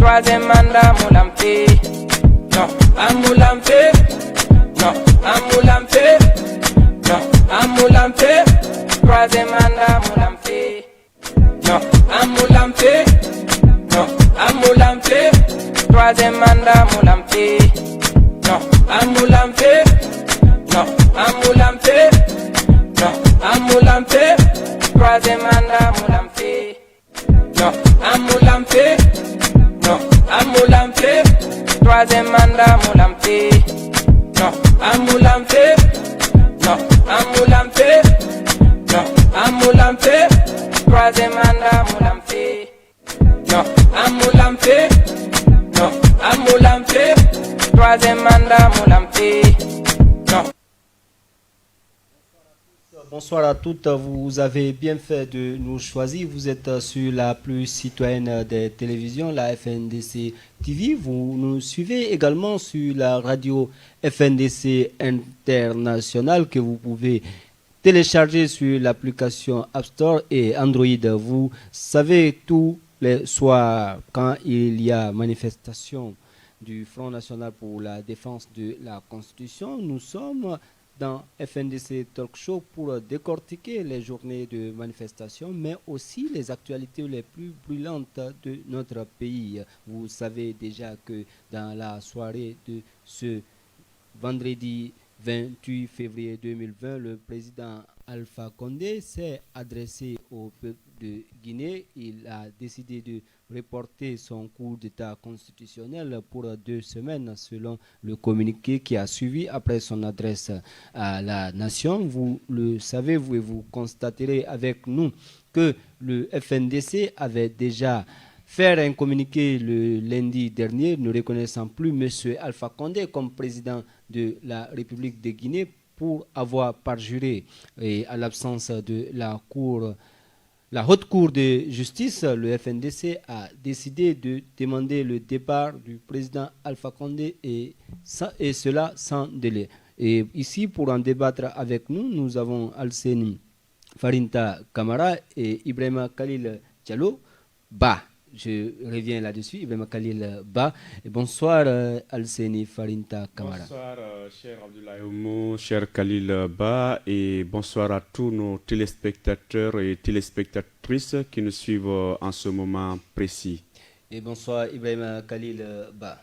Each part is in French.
troisième mandat moulampi. Non, amoulampi. Non, amoulampi. Non, amoulampi. Troisième mandat moulampi. Non, amoulampi. Non, amoulampi. Troisième mandat moulampi. Non, amoulampi. Non, amoulampi. Non, amoulampi. Troisième mandat moulampi. Non, amoulampi. Non, amoulampi. Troisième mandat moulampi. Non, amoulampi. Non, amoulampi. Non, amoulampi. Troisième mandat moulampi. Non, amoulampi. Non, amoulampi. Troisième mandat moulampi. Non. Bonsoir à toutes, vous avez bien fait de nous choisir. Vous êtes sur la plus citoyenne des télévisions, la FNDC TV. Vous nous suivez également sur la radio FNDC International que vous pouvez télécharger sur l'application App Store et Android. Vous savez tous les soirs quand il y a manifestation du Front National pour la défense de la Constitution, nous sommes dans FNDC Talk Show pour décortiquer les journées de manifestation, mais aussi les actualités les plus brûlantes de notre pays. Vous savez déjà que dans la soirée de ce vendredi 28 février 2020, le président Alpha Condé s'est adressé au peuple de Guinée. Il a décidé de reporter son coup d'État constitutionnel pour 2 semaines selon le communiqué qui a suivi après son adresse à la nation. Vous le savez, vous constaterez avec nous que le FNDC avait déjà fait un communiqué le lundi dernier ne reconnaissant plus M. Alpha Condé comme président de la République de Guinée pour avoir parjuré et à l'absence de la Haute Cour de justice, le FNDC a décidé de demander le départ du président Alpha Condé et cela sans délai. Et ici, pour en débattre avec nous, nous avons Alseni Farinta Kamara et Ibrahima Khalil Diallo Ba. Je reviens là-dessus, Ibrahima Khalil Ba. Et bonsoir Alseni Farinta Kamara. Bonsoir cher Abdoulaye Oumou, cher Khalil Ba, et bonsoir à tous nos téléspectateurs et téléspectatrices qui nous suivent en ce moment précis. Et bonsoir Ibrahima Khalil Ba.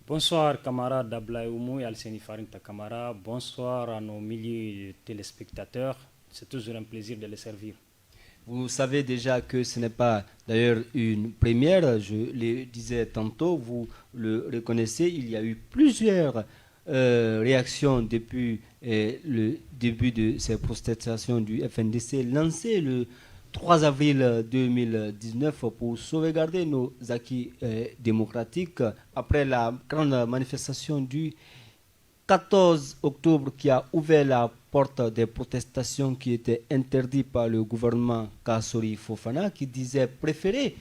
Bonsoir camarades Abdoulaye Oumou et Alseni Farinta Kamara. Bonsoir à nos milliers de téléspectateurs. C'est toujours un plaisir de les servir. Vous savez déjà que ce n'est pas d'ailleurs une première, je le disais tantôt, vous le reconnaissez, il y a eu plusieurs réactions depuis le début de ces protestations du FNDC lancées le 3 avril 2019 pour sauvegarder nos acquis démocratiques après la grande manifestation du 14 octobre qui a ouvert la porte des protestations qui étaient interdites par le gouvernement Kassori Fofana qui disait préférer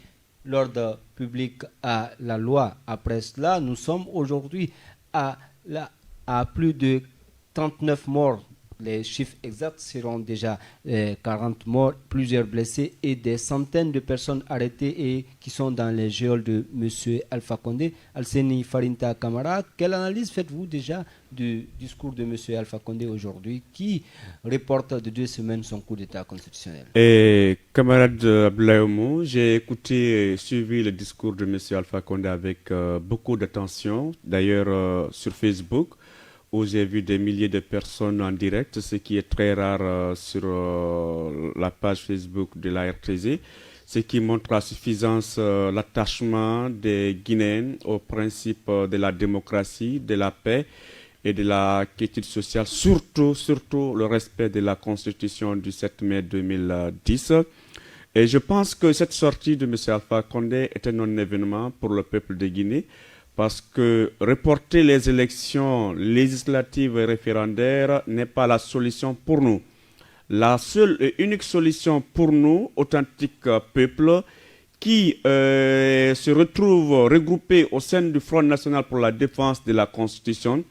l'ordre public à la loi. Après cela, nous sommes aujourd'hui à plus de 39 morts. Les chiffres exacts seront déjà 40 morts, plusieurs blessés et des centaines de personnes arrêtées et qui sont dans les geôles de M. Alpha Condé. Alseni Farinta Kamara, quelle analyse faites-vous déjà du discours de M. Alpha Condé aujourd'hui qui reporte de 2 semaines son coup d'État constitutionnel? Et camarade Abdoulaye Oumou, j'ai écouté et suivi le discours de M. Alpha Condé avec beaucoup d'attention, d'ailleurs sur Facebook, où j'ai vu des milliers de personnes en direct, ce qui est très rare sur la page Facebook de la RTZ, ce qui montre la suffisance, l'attachement des Guinéens au principe de la démocratie, de la paix et de la quiétude sociale, surtout le respect de la Constitution du 7 mai 2010. Et je pense que cette sortie de M. Alpha Condé est un non-événement pour le peuple de Guinée, parce que reporter les élections législatives et référendaires n'est pas la solution pour nous. La seule et unique solution pour nous, authentiques peuples, qui se retrouvent regroupés au sein du Front National pour la défense de la Constitution,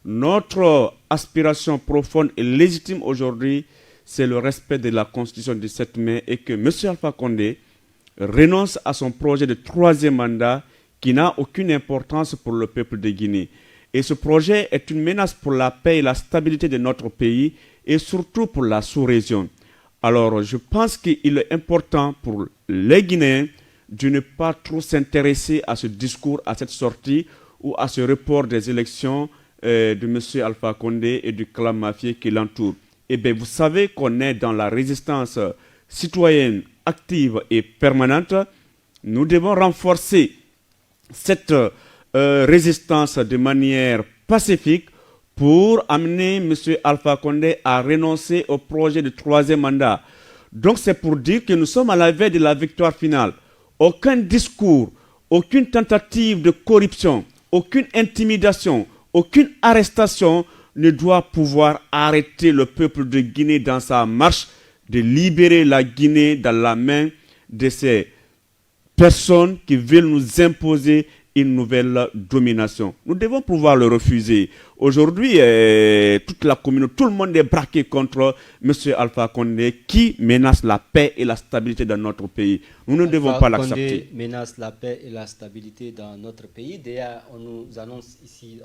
notre aspiration profonde et légitime aujourd'hui, c'est le respect de la Constitution du 7 mai et que M. Alpha Condé renonce à son projet de 3e mandat qui n'a aucune importance pour le peuple de Guinée. Et ce projet est une menace pour la paix et la stabilité de notre pays et surtout pour la sous-région. Alors, je pense qu'il est important pour les Guinéens de ne pas trop s'intéresser à ce discours, à cette sortie ou à ce report des élections de M. Alpha Condé et du clan mafieux qui l'entoure. Eh bien, vous savez qu'on est dans la résistance citoyenne active et permanente. Nous devons renforcer cette résistance de manière pacifique pour amener M. Alpha Condé à renoncer au projet de troisième mandat. Donc c'est pour dire que nous sommes à la veille de la victoire finale. Aucun discours, aucune tentative de corruption, aucune intimidation, aucune arrestation ne doit pouvoir arrêter le peuple de Guinée dans sa marche de libérer la Guinée dans la main de ces personnes qui veulent nous imposer une nouvelle domination. Nous devons pouvoir le refuser. Aujourd'hui, toute la communauté, tout le monde est braqué contre M. Alpha Condé qui menace la paix et la stabilité dans notre pays. Nous ne devons pas l'accepter. Alpha Condé menace la paix et la stabilité dans notre pays. D'ailleurs, on nous annonce ici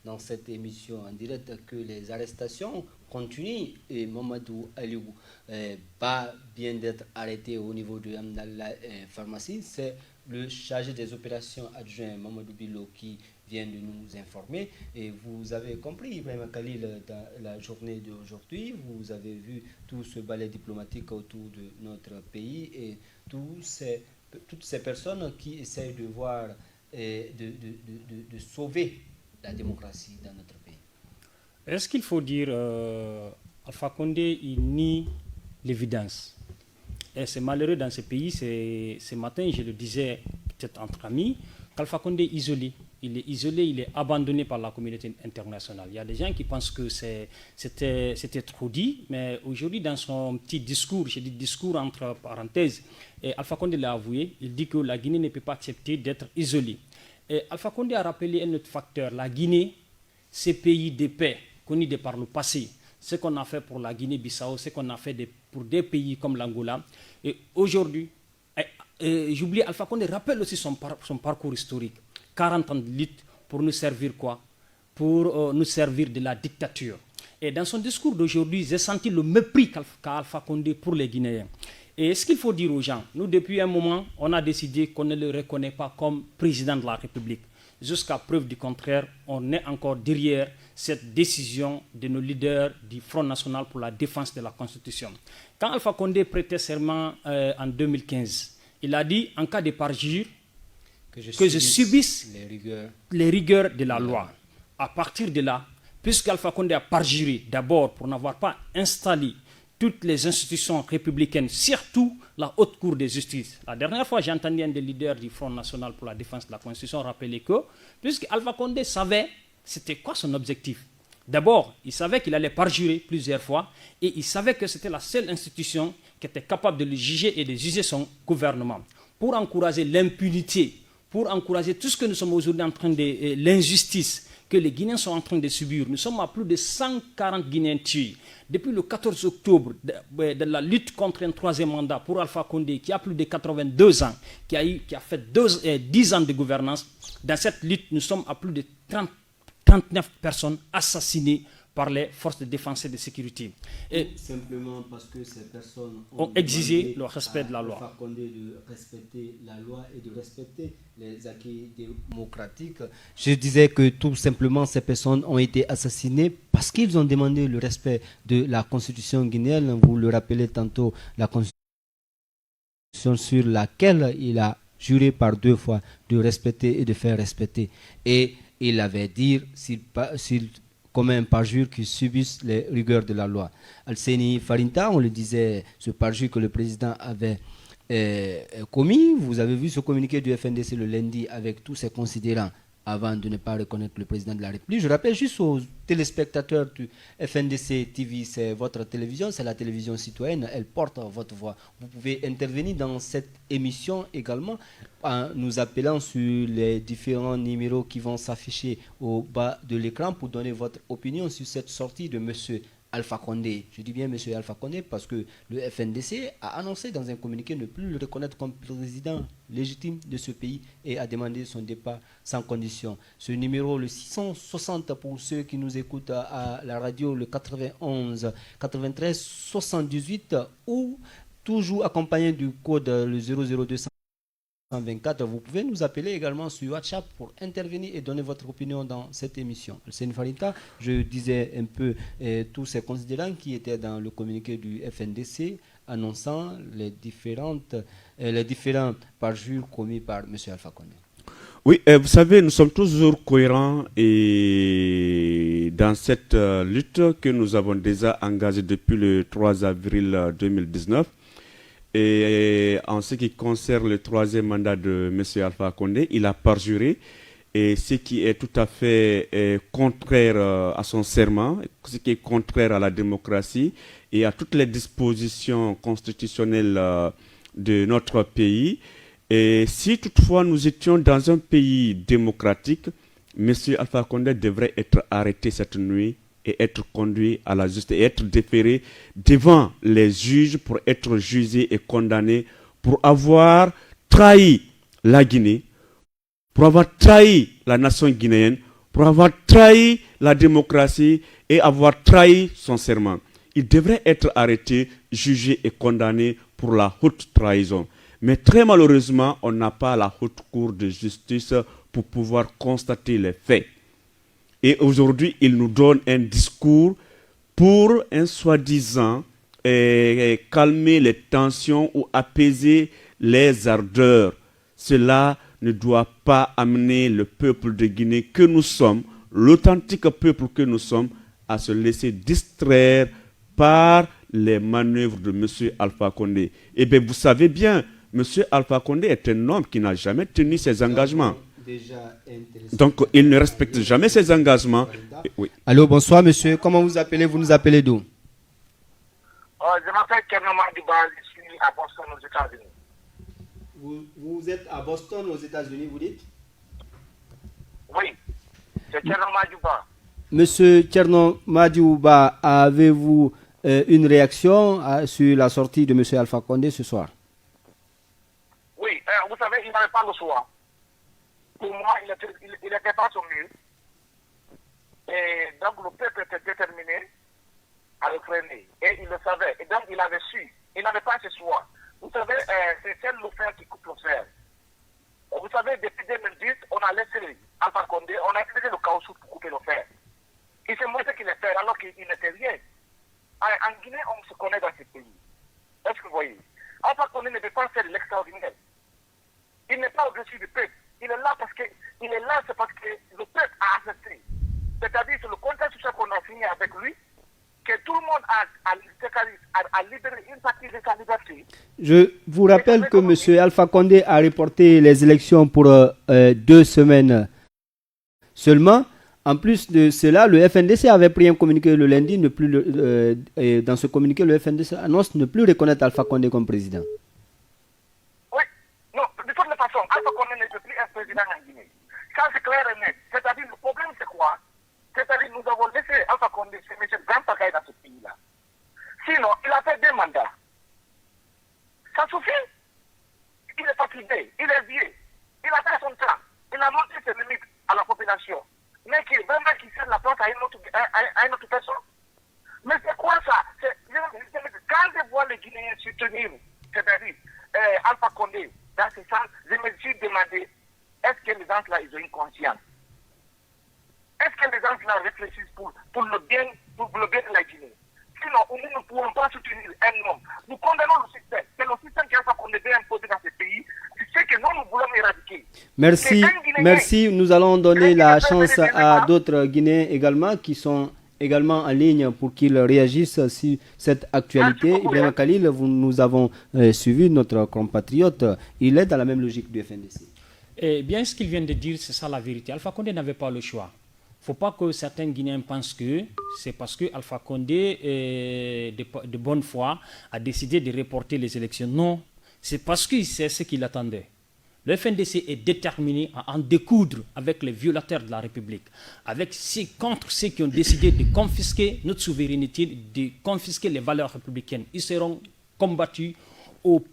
dans cette émission en direct que les arrestations continuent et Mamadou Aliou pas bien d'être arrêté au niveau de la pharmacie. C'est le chargé des opérations adjoint Mamadou Bilo qui vient de nous informer. Et vous avez compris, Ibrahim Khalil, dans la journée d'aujourd'hui, vous avez vu tout ce balai diplomatique autour de notre pays et toutes ces personnes qui essayent de voir et de sauver la démocratie dans notre pays. Est-ce qu'il faut dire Alpha Condé, il nie l'évidence? Et c'est malheureux dans ce pays. Ce matin, je le disais peut-être entre amis, qu'Alpha Condé est isolé. Il est isolé, il est abandonné par la communauté internationale. Il y a des gens qui pensent que c'était trop dit, mais aujourd'hui, dans son petit discours, j'ai dit discours entre parenthèses, et Alpha Condé l'a avoué, il dit que la Guinée ne peut pas accepter d'être isolée. Et Alpha Condé a rappelé un autre facteur. La Guinée, c'est pays de paix, connu de par le passé. Ce qu'on a fait pour la Guinée-Bissau, ce qu'on a fait pour des pays comme l'Angola. Et aujourd'hui, j'oublie, Alpha Condé rappelle aussi son parcours historique. 40 ans de lutte pour nous servir quoi? Pour nous servir de la dictature. Et dans son discours d'aujourd'hui, j'ai senti le mépris qu'a Alpha Condé pour les Guinéens. Et ce qu'il faut dire aux gens, nous depuis un moment, on a décidé qu'on ne le reconnaît pas comme président de la République. Jusqu'à preuve du contraire, on est encore derrière cette décision de nos leaders du Front National pour la défense de la Constitution. Quand Alpha Condé prêtait serment en 2015, il a dit, en cas de parjure, que je subisse les rigueurs de la loi. À partir de là, puisqu'Alpha Condé a parjuré d'abord pour n'avoir pas installé toutes les institutions républicaines, surtout la Haute Cour de justice. La dernière fois, j'ai entendu un des leaders du Front National pour la défense de la Constitution rappeler que, puisque Alpha Condé savait c'était quoi son objectif. D'abord, il savait qu'il allait parjurer plusieurs fois et il savait que c'était la seule institution qui était capable de le juger et de juger son gouvernement. Pour encourager l'impunité, pour encourager tout ce que nous sommes aujourd'hui en train de... l'injustice que les Guinéens sont en train de subir. Nous sommes à plus de 140 Guinéens tués. Depuis le 14 octobre, de la lutte contre un troisième mandat pour Alpha Condé, qui a plus de 82 ans, qui a fait 10 ans de gouvernance, dans cette lutte, nous sommes à plus de 39 personnes assassinées par les forces de défense et de sécurité. Et simplement parce que ces personnes ont exigé le respect de la loi. Alpha Condé de respecter la loi et de respecter les acquis démocratiques. Je disais que tout simplement ces personnes ont été assassinées parce qu'ils ont demandé le respect de la constitution guinéenne. Vous le rappelez tantôt, la constitution sur laquelle il a juré par 2 fois de respecter et de faire respecter. Et il avait dit s'il commet un parjure qui subissent les rigueurs de la loi. Alseni Farinta, on le disait, ce parjure que le président avait commis. Vous avez vu ce communiqué du FNDC le lundi avec tous ses considérants avant de ne pas reconnaître le président de la République. Je rappelle juste aux téléspectateurs du FNDC TV, c'est votre télévision, c'est la télévision citoyenne, elle porte votre voix. Vous pouvez intervenir dans cette émission également en nous appelant sur les différents numéros qui vont s'afficher au bas de l'écran pour donner votre opinion sur cette sortie de M. Alpha Condé. Je dis bien monsieur Alpha Condé parce que le FNDC a annoncé dans un communiqué ne plus le reconnaître comme président légitime de ce pays et a demandé son départ sans condition. Ce numéro, le 660 pour ceux qui nous écoutent à la radio, le 91 93 78 ou toujours accompagné du code le 00224. Vous pouvez nous appeler également sur WhatsApp pour intervenir et donner votre opinion dans cette émission. C'est Farita, je disais un peu tous ces considérants qui étaient dans le communiqué du FNDC annonçant les différents parjures commis par M. Alpha Condé. Oui, vous savez, nous sommes toujours cohérents et dans cette lutte que nous avons déjà engagée depuis le 3 avril 2019. Et en ce qui concerne le troisième mandat de M. Alpha Condé, il a parjuré, et ce qui est tout à fait contraire à son serment, ce qui est contraire à la démocratie et à toutes les dispositions constitutionnelles de notre pays. Et si toutefois nous étions dans un pays démocratique, M. Alpha Condé devrait être arrêté cette nuit et être conduit à la justice et être déféré devant les juges pour être jugé et condamné pour avoir trahi la Guinée, pour avoir trahi la nation guinéenne, pour avoir trahi la démocratie et avoir trahi son serment. Il devrait être arrêté, jugé et condamné pour la haute trahison. Mais très malheureusement, on n'a pas la haute cour de justice pour pouvoir constater les faits. Et aujourd'hui, il nous donne un discours pour un soi-disant calmer les tensions ou apaiser les ardeurs. Cela ne doit pas amener le peuple de Guinée que nous sommes, l'authentique peuple que nous sommes, à se laisser distraire par les manœuvres de M. Alpha Condé. Eh bien, vous savez bien, M. Alpha Condé est un homme qui n'a jamais tenu ses engagements. Donc, il ne respecte jamais ses engagements. Oui. Allô, bonsoir monsieur. Comment vous appelez? Vous nous appelez d'où? Je m'appelle Kerno Madiba, je suis à Boston, aux États-Unis. Vous êtes à Boston, aux États-Unis, vous dites? Oui, c'est Kerno Madiba. Monsieur Kerno Madiba, avez-vous une réaction sur la sortie de monsieur Alpha Condé ce soir? Oui, vous savez, il n'avait pas le choix. Pour moi, il n'était pas sur mieux. Et donc, le peuple était déterminé à le freiner. Et il le savait. Et donc, il avait su. Il n'avait pas ce choix. Vous savez, c'est celle le fer qui coupe le fer. Vous savez, depuis 2010, on a laissé Alpha Condé, on a utilisé le caoutchouc pour couper le fer. Il s'est montré qu'il est fer alors qu'il n'était rien. En Guinée, on se connaît dans ce pays. Est-ce que vous voyez? Alpha Condé ne veut pas faire l'extraordinaire. Il n'est pas au-dessus du peuple. Il est là c'est parce que le peuple a accepté. C'est-à-dire c'est le contexte social qu'on a signé avec lui, que tout le monde a libéré une partie de sa liberté. Je vous rappelle que M. Alpha Condé a reporté les élections pour 2 semaines seulement. En plus de cela, le FNDC avait pris un communiqué le lundi. Dans ce communiqué, le FNDC annonce ne plus reconnaître Alpha Condé comme président. Oui, non, de toute façon, Alpha Condé ne peut plus être président en Guinée. Ça, c'est clair et net. C'est-à-dire, le problème, c'est quoi? C'est-à-dire, nous avons laissé Alpha Condé se mettre grand pagaille dans ce pays-là. Sinon, il a fait 2 mandats. Ça suffit. Il est fatigué, il est vieux. Il a fait son temps. Il a montré ses limites à la population. Mais vraiment qui cède la place à une autre personne. Mais c'est quoi ça? Quand je vois les Guinéens soutenir, c'est-à-dire Alpha Condé, dans ce sens, je me suis demandé, est-ce que les gens-là, ils ont une conscience? Est-ce que les gens-là réfléchissent pour le bien de la Guinée? Sinon, nous ne pourrons pas soutenir un homme. Nous condamnons le système. C'est le système qui a été imposé dans ce pays. C'est ce que nous voulons éradiquer. Merci. Nous allons donner la chance à d'autres Guinéens également qui sont également en ligne pour qu'ils réagissent sur cette actualité. Ibrahim Khalil, nous avons suivi notre compatriote. Il est dans la même logique du FNDC. Eh bien, ce qu'il vient de dire, c'est ça la vérité. Alpha Condé n'avait pas le choix. Il ne faut pas que certains Guinéens pensent que c'est parce que Alpha Condé, de bonne foi, a décidé de reporter les élections. Non, c'est parce que c'est ce qu'il attendait. Le FNDC est déterminé à en découdre avec les violateurs de la République, contre ceux qui ont décidé de confisquer notre souveraineté, de confisquer les valeurs républicaines. Ils seront combattus au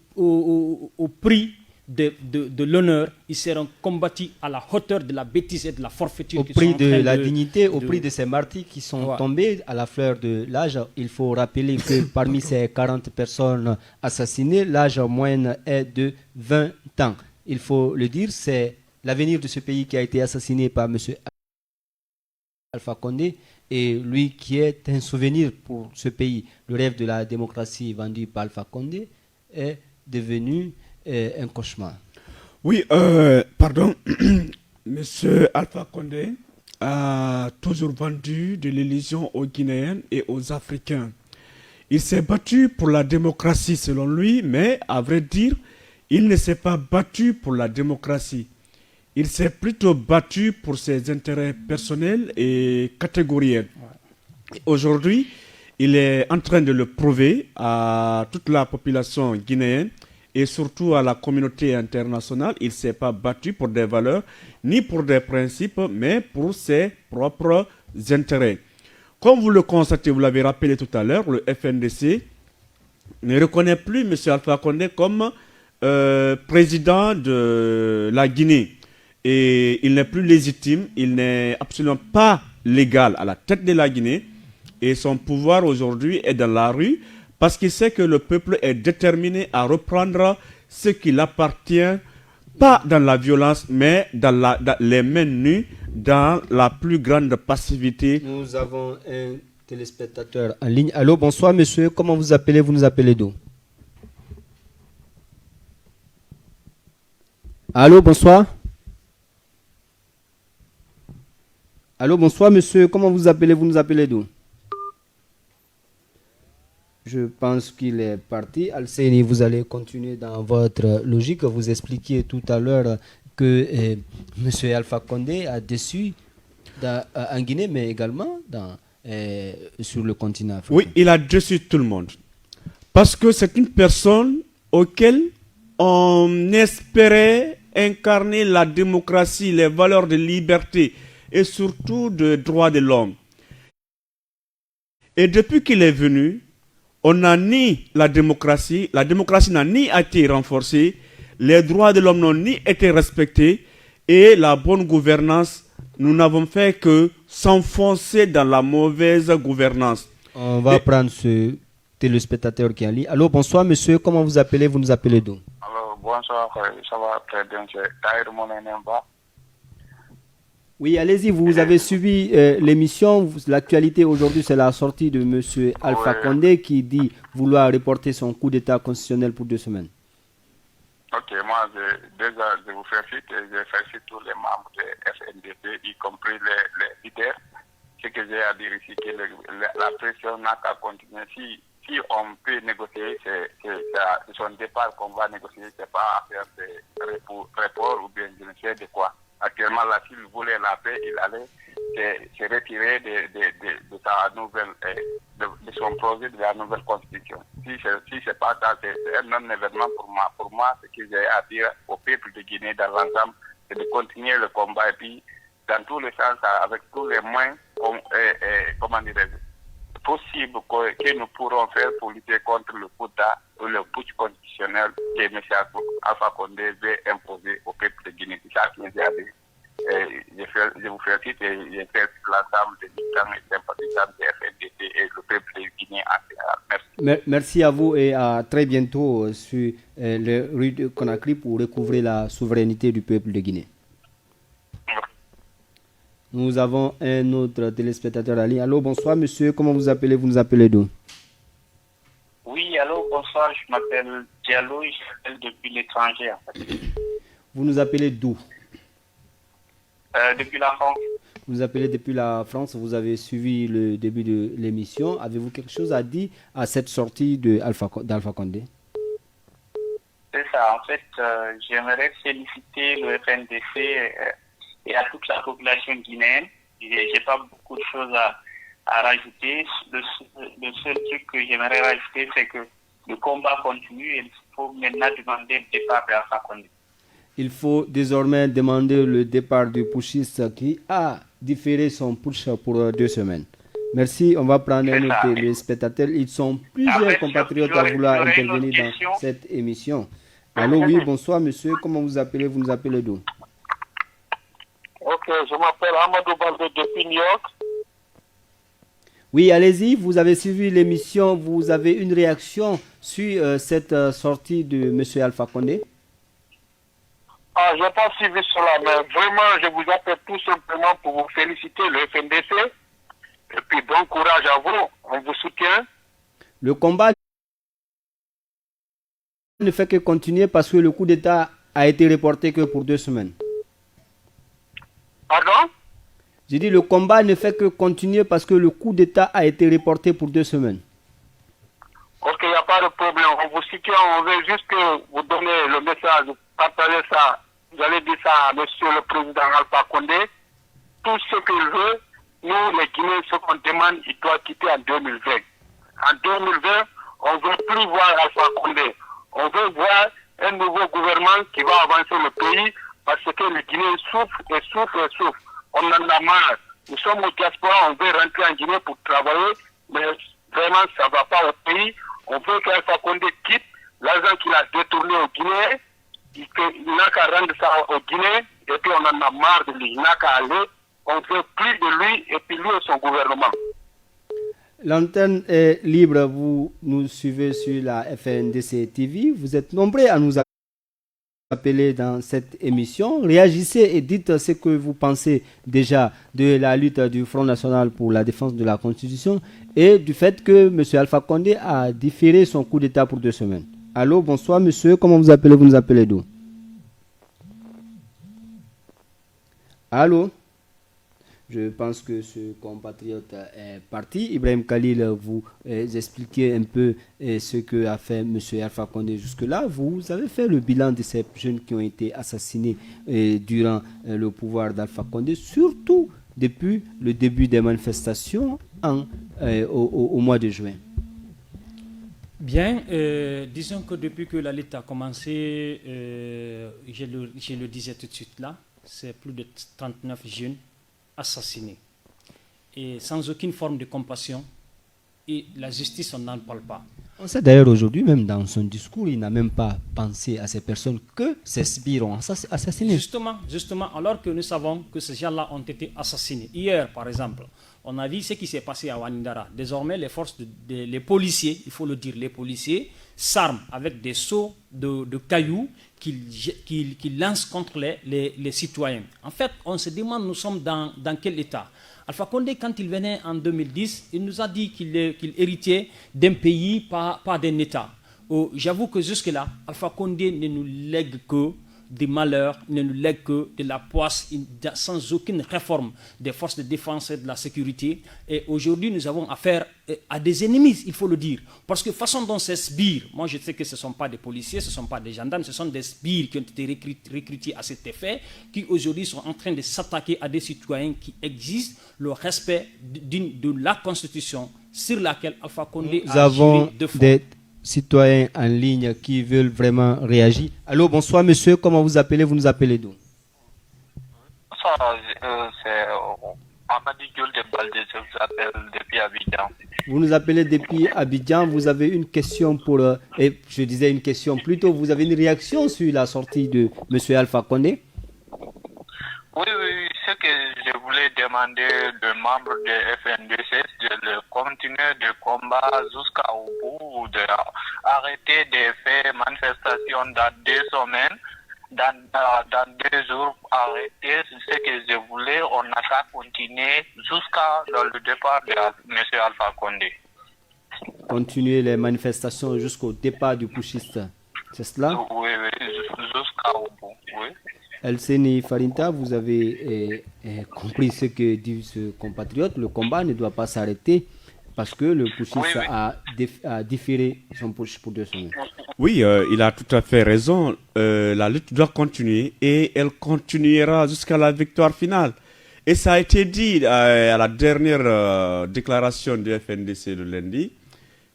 prix de l'honneur, ils seront combattus à la hauteur de la bêtise et de la forfaiture. Au prix de la dignité, au prix de ces martyrs qui sont tombés à la fleur de l'âge. Il faut rappeler que parmi ces 40 personnes assassinées, l'âge moyen est de 20 ans. Il faut le dire, c'est l'avenir de ce pays qui a été assassiné par M. Alpha Condé, et lui qui est un souvenir pour ce pays. Le rêve de la démocratie vendu par Alpha Condé est devenu un cauchemar. Oui, pardon. Monsieur Alpha Condé a toujours vendu de l'illusion aux Guinéens et aux Africains. Il s'est battu pour la démocratie selon lui, mais à vrai dire, il ne s'est pas battu pour la démocratie. Il s'est plutôt battu pour ses intérêts personnels et catégoriels. Aujourd'hui, il est en train de le prouver à toute la population guinéenne et surtout à la communauté internationale. Il ne s'est pas battu pour des valeurs ni pour des principes, mais pour ses propres intérêts. Comme vous le constatez, vous l'avez rappelé tout à l'heure, le FNDC ne reconnaît plus M. Alpha Condé comme président de la Guinée. Et il n'est plus légitime, il n'est absolument pas légal à la tête de la Guinée. Et son pouvoir aujourd'hui est dans la rue parce qu'il sait que le peuple est déterminé à reprendre ce qui l'appartient, pas dans la violence, mais dans les mains nues, dans la plus grande passivité. Nous avons un téléspectateur en ligne. Allô, bonsoir monsieur, comment vous appelez? Vous nous appelez d'où? Allô, bonsoir. Allô, bonsoir monsieur, comment vous appelez? Vous nous appelez d'où? Je pense qu'il est parti. Al-Seni, vous allez continuer dans votre logique. Vous expliquiez tout à l'heure que M. Alpha Condé a déçu en Guinée, mais également sur le continent africain. Oui, il a déçu tout le monde. Parce que c'est une personne auquel on espérait incarner la démocratie, les valeurs de liberté et surtout de droits de l'homme. Et depuis qu'il est venu, on n'a ni la démocratie n'a ni été renforcée, les droits de l'homme n'ont ni été respectés et la bonne gouvernance, nous n'avons fait que s'enfoncer dans la mauvaise gouvernance. On va prendre ce téléspectateur qui est en ligne. Allô, bonsoir monsieur, comment vous appelez? Vous nous appelez d'où? Alors, bonsoir, ça va très bien, c'est Tahir Monenemba. Oui, allez-y, vous avez suivi l'émission. L'actualité aujourd'hui, c'est la sortie de M. Alpha Condé qui dit vouloir reporter son coup d'État constitutionnel pour 2 semaines. Ok, moi, je vous félicite et je félicite tous les membres de FNDP, y compris les leaders. Ce que j'ai à dire ici, que la pression n'a qu'à continuer. Si on peut négocier, c'est son départ qu'on va négocier, c'est pas à faire des report ou bien je ne sais de quoi. Actuellement, là, s'il voulait la paix, il allait se retirer de sa nouvelle, de son projet de la nouvelle constitution. Si c'est pas ça, c'est un non-événement pour moi. Pour moi, ce que j'ai à dire au peuple de Guinée dans l'ensemble, c'est de continuer le combat et puis, dans tous les sens, avec tous les moyens, comment dirais-je, possible que nous pourrons faire pour lutter contre le putsch constitutionnel que M. Alpha Condé veut imposer au peuple de Guinée. C'est ça que j'ai à dire. Je vous félicite et je félicite l'ensemble des militants et sympathisants de FNDC et le peuple de Guinée en général. Merci. Merci à vous et à très bientôt sur le rue de Conakry pour recouvrer la souveraineté du peuple de Guinée. Nous avons un autre téléspectateur à ligne. Allô, bonsoir monsieur, comment vous appelez? Vous nous appelez d'où? Oui, allô, bonsoir, je m'appelle Diallo, je m'appelle depuis l'étranger. En fait. Vous nous appelez d'où? Depuis la France. Vous nous appelez depuis la France, vous avez suivi le début de l'émission. Avez-vous quelque chose à dire à cette sortie d'Alpha Condé? C'est ça, en fait, j'aimerais féliciter le FNDC et à toute la population guinéenne. Je n'ai pas beaucoup de choses à rajouter. Le seul truc que j'aimerais rajouter, c'est que le combat continue et il faut maintenant demander le départ d'Alpha Condé. Il faut désormais demander le départ du putschiste qui a différé son putsch pour 2 semaines. Merci, on va prendre un autre téléspectateur. Ils sont plusieurs compatriotes à vouloir intervenir dans cette émission. Allô, oui, bonsoir monsieur, comment vous appelez? Vous nous appelez d'où? Ok, je m'appelle Amadou Baldé depuis New York. Oui, allez-y, vous avez suivi l'émission, vous avez une réaction sur cette sortie de monsieur Alpha Condé? Ah, je n'ai pas suivi cela, mais vraiment, je vous appelle tout simplement pour vous féliciter, le FNDC. Et puis, bon courage à vous, on vous soutient. Le combat ne fait que continuer parce que le coup d'État a été reporté que pour 2 semaines. Pardon? J'ai dit le combat ne fait que continuer parce que le coup d'État a été reporté pour 2 semaines. Ok, il n'y a pas de problème. On vous soutient, on veut juste que vous donnez le message, partagez ça. Vous allez dire ça à monsieur le président Alpha Condé. Tout ce qu'il veut, nous, les Guinéens, ce qu'on demande, il doit quitter en 2020. En 2020, on ne veut plus voir Alpha Condé. On veut voir un nouveau gouvernement qui va avancer le pays parce que les Guinéens souffrent et souffrent et souffrent. On en a marre. Nous sommes au diaspora, on veut rentrer en Guinée pour travailler, mais vraiment, ça ne va pas au pays. On veut qu'Alpha Condé quitte l'argent qu'il a détourné au Guinée. Il n'a qu'à rendre ça au Guinée, et puis on en a marre de lui. Il n'a qu'à aller. On veut plus de lui, et puis lui et son gouvernement. L'antenne est libre, vous nous suivez sur la FNDC TV. Vous êtes nombreux à nous appeler dans cette émission. Réagissez et dites ce que vous pensez déjà de la lutte du Front National pour la défense de la Constitution et du fait que M. Alpha Condé a différé son coup d'État pour 2 semaines. Allô, bonsoir monsieur, comment vous appelez? Vous nous appelez d'où? Allô? Je pense que ce compatriote est parti. Ibrahim Khalil, vous expliquez un peu ce que a fait M. Alpha Condé jusque-là. Vous avez fait le bilan de ces jeunes qui ont été assassinés durant le pouvoir d'Alpha Condé, surtout depuis le début des manifestations au mois de juin. Bien, disons que depuis que la lutte a commencé, je le disais tout de suite là, c'est plus de 39 jeunes assassinés. Et sans aucune forme de compassion, et la justice, on n'en parle pas. On sait d'ailleurs aujourd'hui, même dans son discours, il n'a même pas pensé à ces personnes que ces sbires ont assassinés. Justement, alors que nous savons que ces gens-là ont été assassinés. Hier, par exemple, on a vu ce qui s'est passé à Wanindara. Désormais, les forces, les policiers, il faut le dire, les policiers s'arment avec des seaux de cailloux qu'ils lancent contre les citoyens. En fait, on se demande, nous sommes dans quel état? Alpha Condé, quand il venait en 2010, il nous a dit qu'il héritait d'un pays, pas d'un État. J'avoue que jusque-là, Alpha Condé ne nous lègue que des malheurs, ne nous lègue que de la poisse, sans aucune réforme des forces de défense et de la sécurité. Et aujourd'hui, nous avons affaire à des ennemis, il faut le dire. Parce que façon dont ces sbires, moi je sais que ce ne sont pas des policiers, ce ne sont pas des gendarmes, ce sont des sbires qui ont été recrutés à cet effet, qui aujourd'hui sont en train de s'attaquer à des citoyens qui existent, le respect de la Constitution sur laquelle Alpha Condé a juré de foi. Des citoyens en ligne qui veulent vraiment réagir. Allô, bonsoir monsieur, comment vous appelez? Vous nous appelez d'où? C'est Amadi Diol de Baldé, je vous appelle depuis Abidjan. Vous nous appelez depuis Abidjan, vous avez une question je disais une question, plutôt vous avez une réaction sur la sortie de M. Alpha Condé? Oui, ce que je voulais demander de membres de FNDC, c'est de continuer de combat jusqu'au bout, d'arrêter de faire manifestations dans 2 semaines, dans 2 jours, arrêter ce que je voulais, on n'a qu'à continuer jusqu'à le départ de M. Alpha Condé. Continuer les manifestations jusqu'au départ du putschiste, c'est cela? Oui, jusqu'au bout, oui. Elseni Farinta, vous avez compris ce que dit ce compatriote. Le combat ne doit pas s'arrêter parce que le putschiste a différé son putsch pour 2 semaines. Oui, il a tout à fait raison. La lutte doit continuer et elle continuera jusqu'à la victoire finale. Et ça a été dit à la dernière déclaration du FNDC le lundi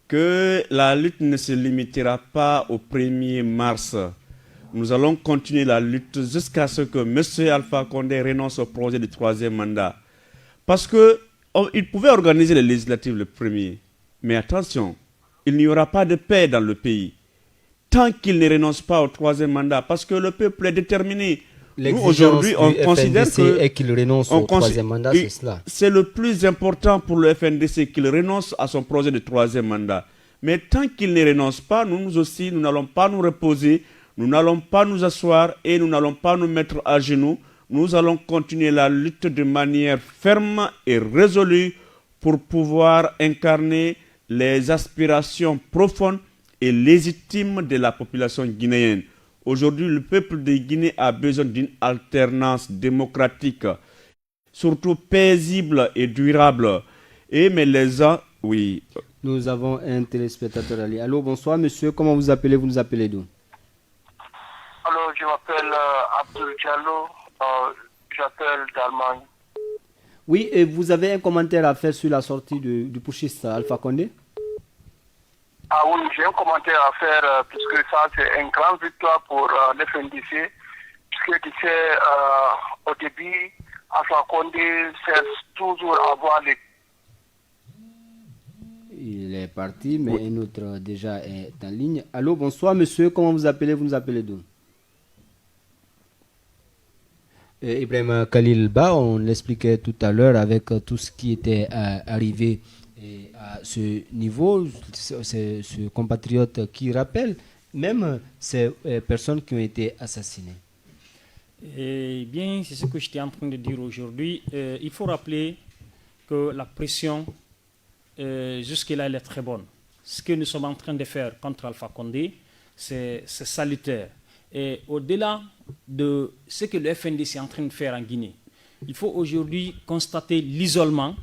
que la lutte ne se limitera pas au 1er mars nous allons continuer la lutte jusqu'à ce que M. Alpha Condé renonce au projet de troisième mandat. Parce qu'il pouvait organiser les législatives le premier. Mais attention, il n'y aura pas de paix dans le pays tant qu'il ne renonce pas au troisième mandat. Parce que le peuple est déterminé. Nous, aujourd'hui, on considère qu'il renonce au troisième mandat, c'est cela. C'est le plus important pour le FNDC qu'il renonce à son projet de troisième mandat. Mais tant qu'il ne renonce pas, nous aussi, nous n'allons pas nous reposer, nous n'allons pas nous asseoir et nous n'allons pas nous mettre à genoux. Nous allons continuer la lutte de manière ferme et résolue pour pouvoir incarner les aspirations profondes et légitimes de la population guinéenne. Aujourd'hui, le peuple de Guinée a besoin d'une alternance démocratique, surtout paisible et durable. Mais les gens, oui. Nous avons un téléspectateur Ali. Allô, bonsoir monsieur, comment vous appelez? Vous nous appelez d'où? Alors, je m'appelle Abdul Diallo, j'appelle d'Allemagne. Oui, et vous avez un commentaire à faire sur la sortie du putschiste Alpha Condé? Ah oui, j'ai un commentaire à faire, puisque ça, c'est une grande victoire pour l'FNDC, puisque tu sais, au début, Alpha Condé cherche toujours à avoir les... Il est parti, mais un autre déjà est en ligne. Allô, bonsoir monsieur, comment vous appelez? Vous nous appelez d'où? Ibrahim Khalil Ba, on l'expliquait tout à l'heure avec tout ce qui était arrivé à ce niveau, c'est ce compatriote qui rappelle même ces personnes qui ont été assassinées. Eh bien, c'est ce que j'étais en train de dire aujourd'hui. Il faut rappeler que la pression, jusque-là, elle est très bonne. Ce que nous sommes en train de faire contre Alpha Condé, c'est salutaire. Et au-delà de ce que le FNDC est en train de faire en Guinée, il faut aujourd'hui constater l'isolement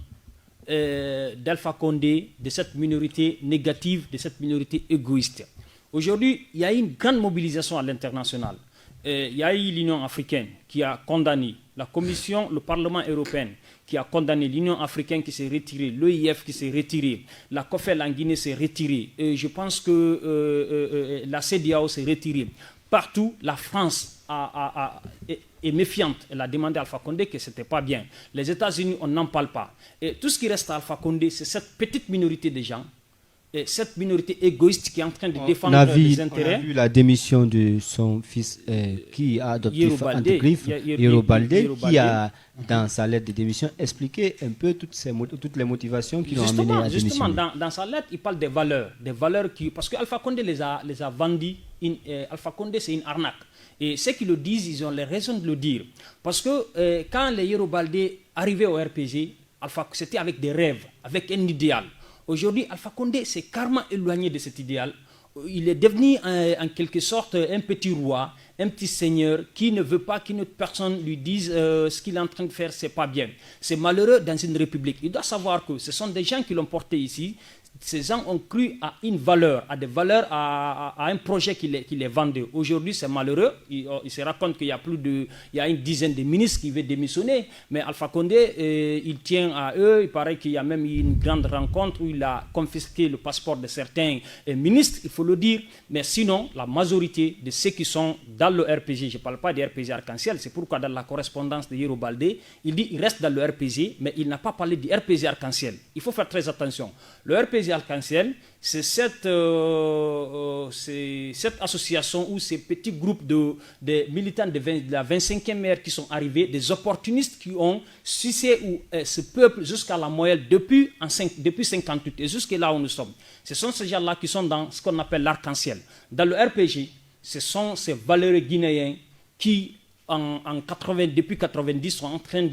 d'Alpha Condé, de cette minorité négative, de cette minorité égoïste. Aujourd'hui, il y a une grande mobilisation à l'international. Il y a eu l'Union africaine qui a condamné, la Commission, le Parlement européen qui a condamné, l'Union africaine qui s'est retirée, l'OIF qui s'est retiré, la COFEL en Guinée s'est retirée, je pense que la CEDEAO s'est retirée. Partout, la France est méfiante. Elle a demandé à Alpha Condé que ce n'était pas bien. Les États-Unis, on n'en parle pas. Et tout ce qui reste à Alpha Condé, c'est cette petite minorité de gens, et cette minorité égoïste qui est en train de défendre les intérêts. On a vu la démission de son fils qui a adopté Antégriffe, Yero Baldé, qui a, dans sa lettre de démission, expliqué un peu toutes les motivations qui l'ont amené à démissionner. Justement, dans sa lettre, il parle des valeurs qui... Parce que Alpha Condé les a vendues. Alpha Condé, c'est une arnaque. Et ceux qui le disent, ils ont les raisons de le dire. Parce que quand les Yero Baldé arrivaient au RPG, c'était avec des rêves, avec un idéal. Aujourd'hui, Alpha Condé s'est carrément éloigné de cet idéal. Il est devenu en quelque sorte un petit roi, un petit seigneur qui ne veut pas qu'une personne lui dise ce qu'il est en train de faire, c'est pas bien. C'est malheureux dans une république. Il doit savoir que ce sont des gens qui l'ont porté ici. Ces gens ont cru à une valeur, à des valeurs, à un projet qui les vendait. Aujourd'hui, c'est malheureux. Il se raconte qu'il y a une dizaine de ministres qui veulent démissionner. Mais Alpha Condé, il tient à eux. Il paraît qu'il y a même eu une grande rencontre où il a confisqué le passeport de certains ministres, il faut le dire. Mais sinon, la majorité de ceux qui sont dans le RPG, je ne parle pas du RPG Arc-en-Ciel, c'est pourquoi dans la correspondance de Yero Baldé, il dit qu'il reste dans le RPG, mais il n'a pas parlé du RPG Arc-en-Ciel. Il faut faire très attention. Le RPG Arc-en-Ciel, c'est cette association ou ces petits groupes de militants de la 25e ère qui sont arrivés, des opportunistes qui ont sucé ce peuple jusqu'à la moelle depuis 58 et jusqu'à là où nous sommes. Ce sont ces gens-là qui sont dans ce qu'on appelle l'arc-en-ciel. Dans le RPG, ce sont ces valeureux guinéens qui, depuis 90, sont en train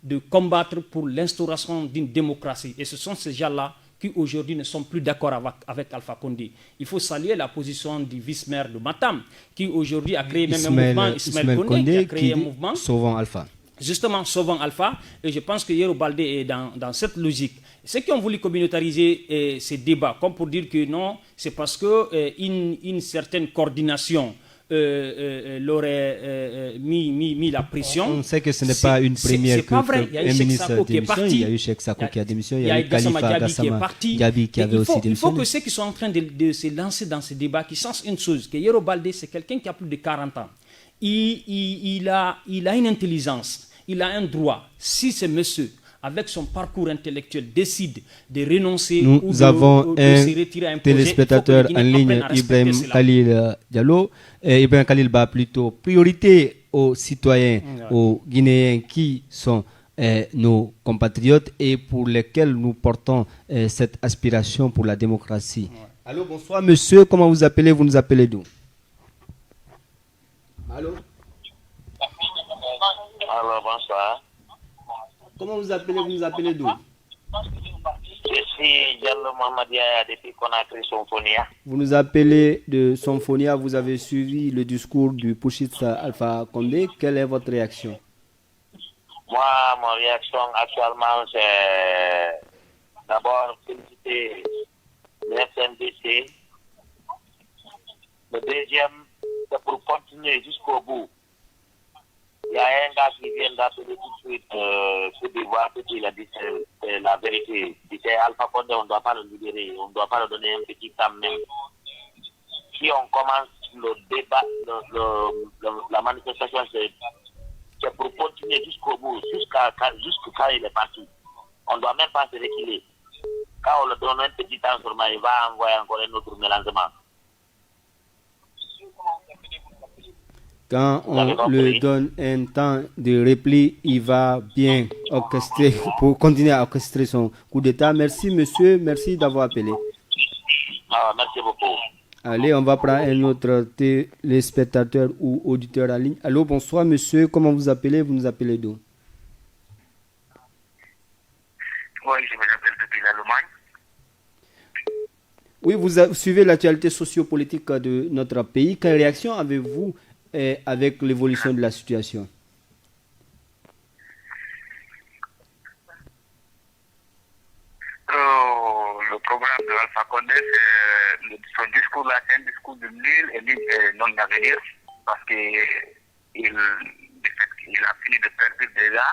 de combattre pour l'instauration d'une démocratie. Et ce sont ces gens-là qui aujourd'hui ne sont plus d'accord avec Alpha Condé. Il faut saluer la position du vice-maire de Matam, qui aujourd'hui a créé même un mouvement, Ismaël Condé, qui a créé un mouvement. Sauvons Alpha. Justement, Sauvons Alpha. Et je pense que Yero Baldé est dans cette logique. Ceux qui ont voulu communautariser ces débats, comme pour dire que non, c'est parce qu'une certaine coordination l'aurait mis la pression. On sait que ce n'est pas une première c'est pas vrai. Il y a eu Cheikh Sako qui est parti. Il y a eu Cheikh Sako qui a démissionné. Il y a eu Gassama Diaby qui est parti. parti. Qui avait aussi démissionné. Il faut que ceux qui sont en train de se lancer dans ce débat, qui sensent une chose, que Yero Baldé, c'est quelqu'un qui a plus de 40 ans. Il a une intelligence, il a un droit. Si ce monsieur, avec son parcours intellectuel, décide de renoncer ou de se retirer à un projet, téléspectateur en ligne, Ibrahim Khalil Diallo. Ibrahim Khalil bat plutôt priorité aux citoyens, aux Guinéens qui sont nos compatriotes et pour lesquels nous portons cette aspiration pour la démocratie. Allô, bonsoir monsieur, comment vous appelez? Vous nous appelez d'où? Allô? Allô, bonsoir. Comment vous appelez? Vous nous appelez d'où? Je suis Diallo Mohamedia depuis Conakry, Symphonia. Vous nous appelez de Symphonia, vous avez suivi le discours du Pushit Alpha Condé. Quelle est votre réaction? Moi, ma réaction actuellement, c'est d'abord féliciter le FNDC. Le deuxième, c'est pour continuer jusqu'au bout. Il y a un gars qui vient d'appeler tout de suite pour devoir ce qu'il a dit, c'est la vérité. Il dit Alpha Condé, on ne doit pas le libérer, on ne doit pas le donner un petit temps même. Si on commence le débat, la manifestation, c'est pour continuer jusqu'au bout, jusqu'à quand il est parti. On ne doit même pas se reculer. Quand on le donne un petit temps seulement, il va envoyer encore un autre mélangement. Quand on lui donne un temps de repli, il va bien orchestrer, pour continuer à orchestrer son coup d'État. Merci monsieur, merci d'avoir appelé. Merci beaucoup. Allez, on va prendre un autre téléspectateur ou auditeur en ligne. Allô, bonsoir monsieur, comment vous appelez? Vous nous appelez d'où? Oui, je m'appelle depuis l'Allemagne. Oui, vous suivez l'actualité sociopolitique de notre pays. Quelle réaction avez-vous avec l'évolution de la situation? Le programme de Alpha Condé, son discours là, c'est un discours de nul et non avenir parce qu'il a fini de perdre déjà.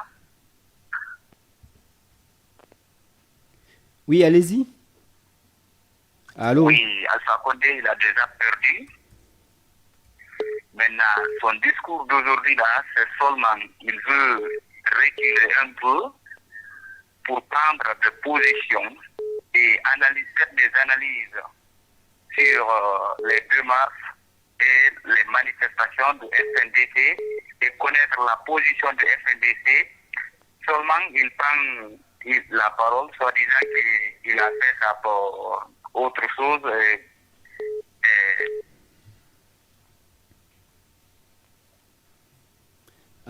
Oui, allez-y. Allô? Oui, Alpha Condé, il a déjà perdu. Maintenant, son discours d'aujourd'hui là, c'est seulement, il veut reculer un peu pour prendre des positions et faire des analyses sur les démarches et les manifestations de FNDC et connaître la position de FNDC. Seulement, il prend la parole, soit disant qu'il a fait ça pour autre chose.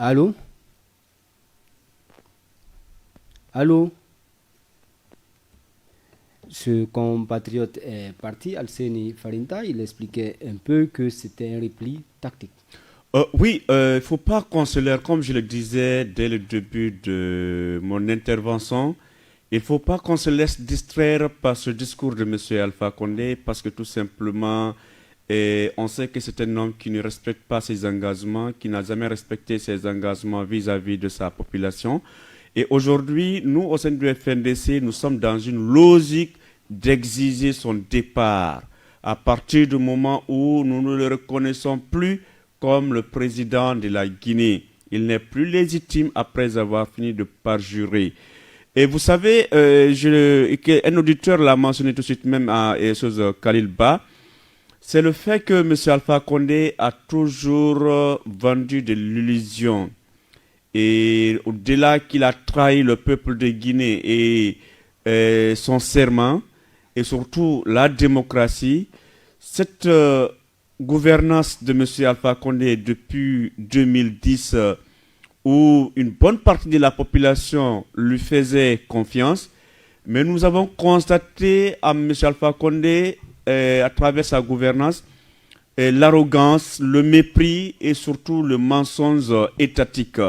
Allô? Allô? Ce compatriote est parti, Alseni Farinta, il expliquait un peu que c'était un repli tactique. Oui, il ne faut pas qu'on se laisse, comme je le disais dès le début de mon intervention, il ne faut pas qu'on se laisse distraire par ce discours de M. Alpha Condé parce que tout simplement, on sait que c'est un homme qui ne respecte pas ses engagements, qui n'a jamais respecté ses engagements vis-à-vis de sa population. Et aujourd'hui, nous, au sein du FNDC, nous sommes dans une logique d'exiger son départ à partir du moment où nous ne le reconnaissons plus comme le président de la Guinée. Il n'est plus légitime après avoir fini de parjurer. Et vous savez, un auditeur l'a mentionné tout de suite même à Khalil Ba, c'est le fait que M. Alpha Condé a toujours vendu de l'illusion. Et au-delà qu'il a trahi le peuple de Guinée et son serment, et surtout la démocratie, cette gouvernance de M. Alpha Condé depuis 2010, où une bonne partie de la population lui faisait confiance, mais nous avons constaté à M. Alpha Condé, à travers sa gouvernance, l'arrogance, le mépris et surtout le mensonge étatique.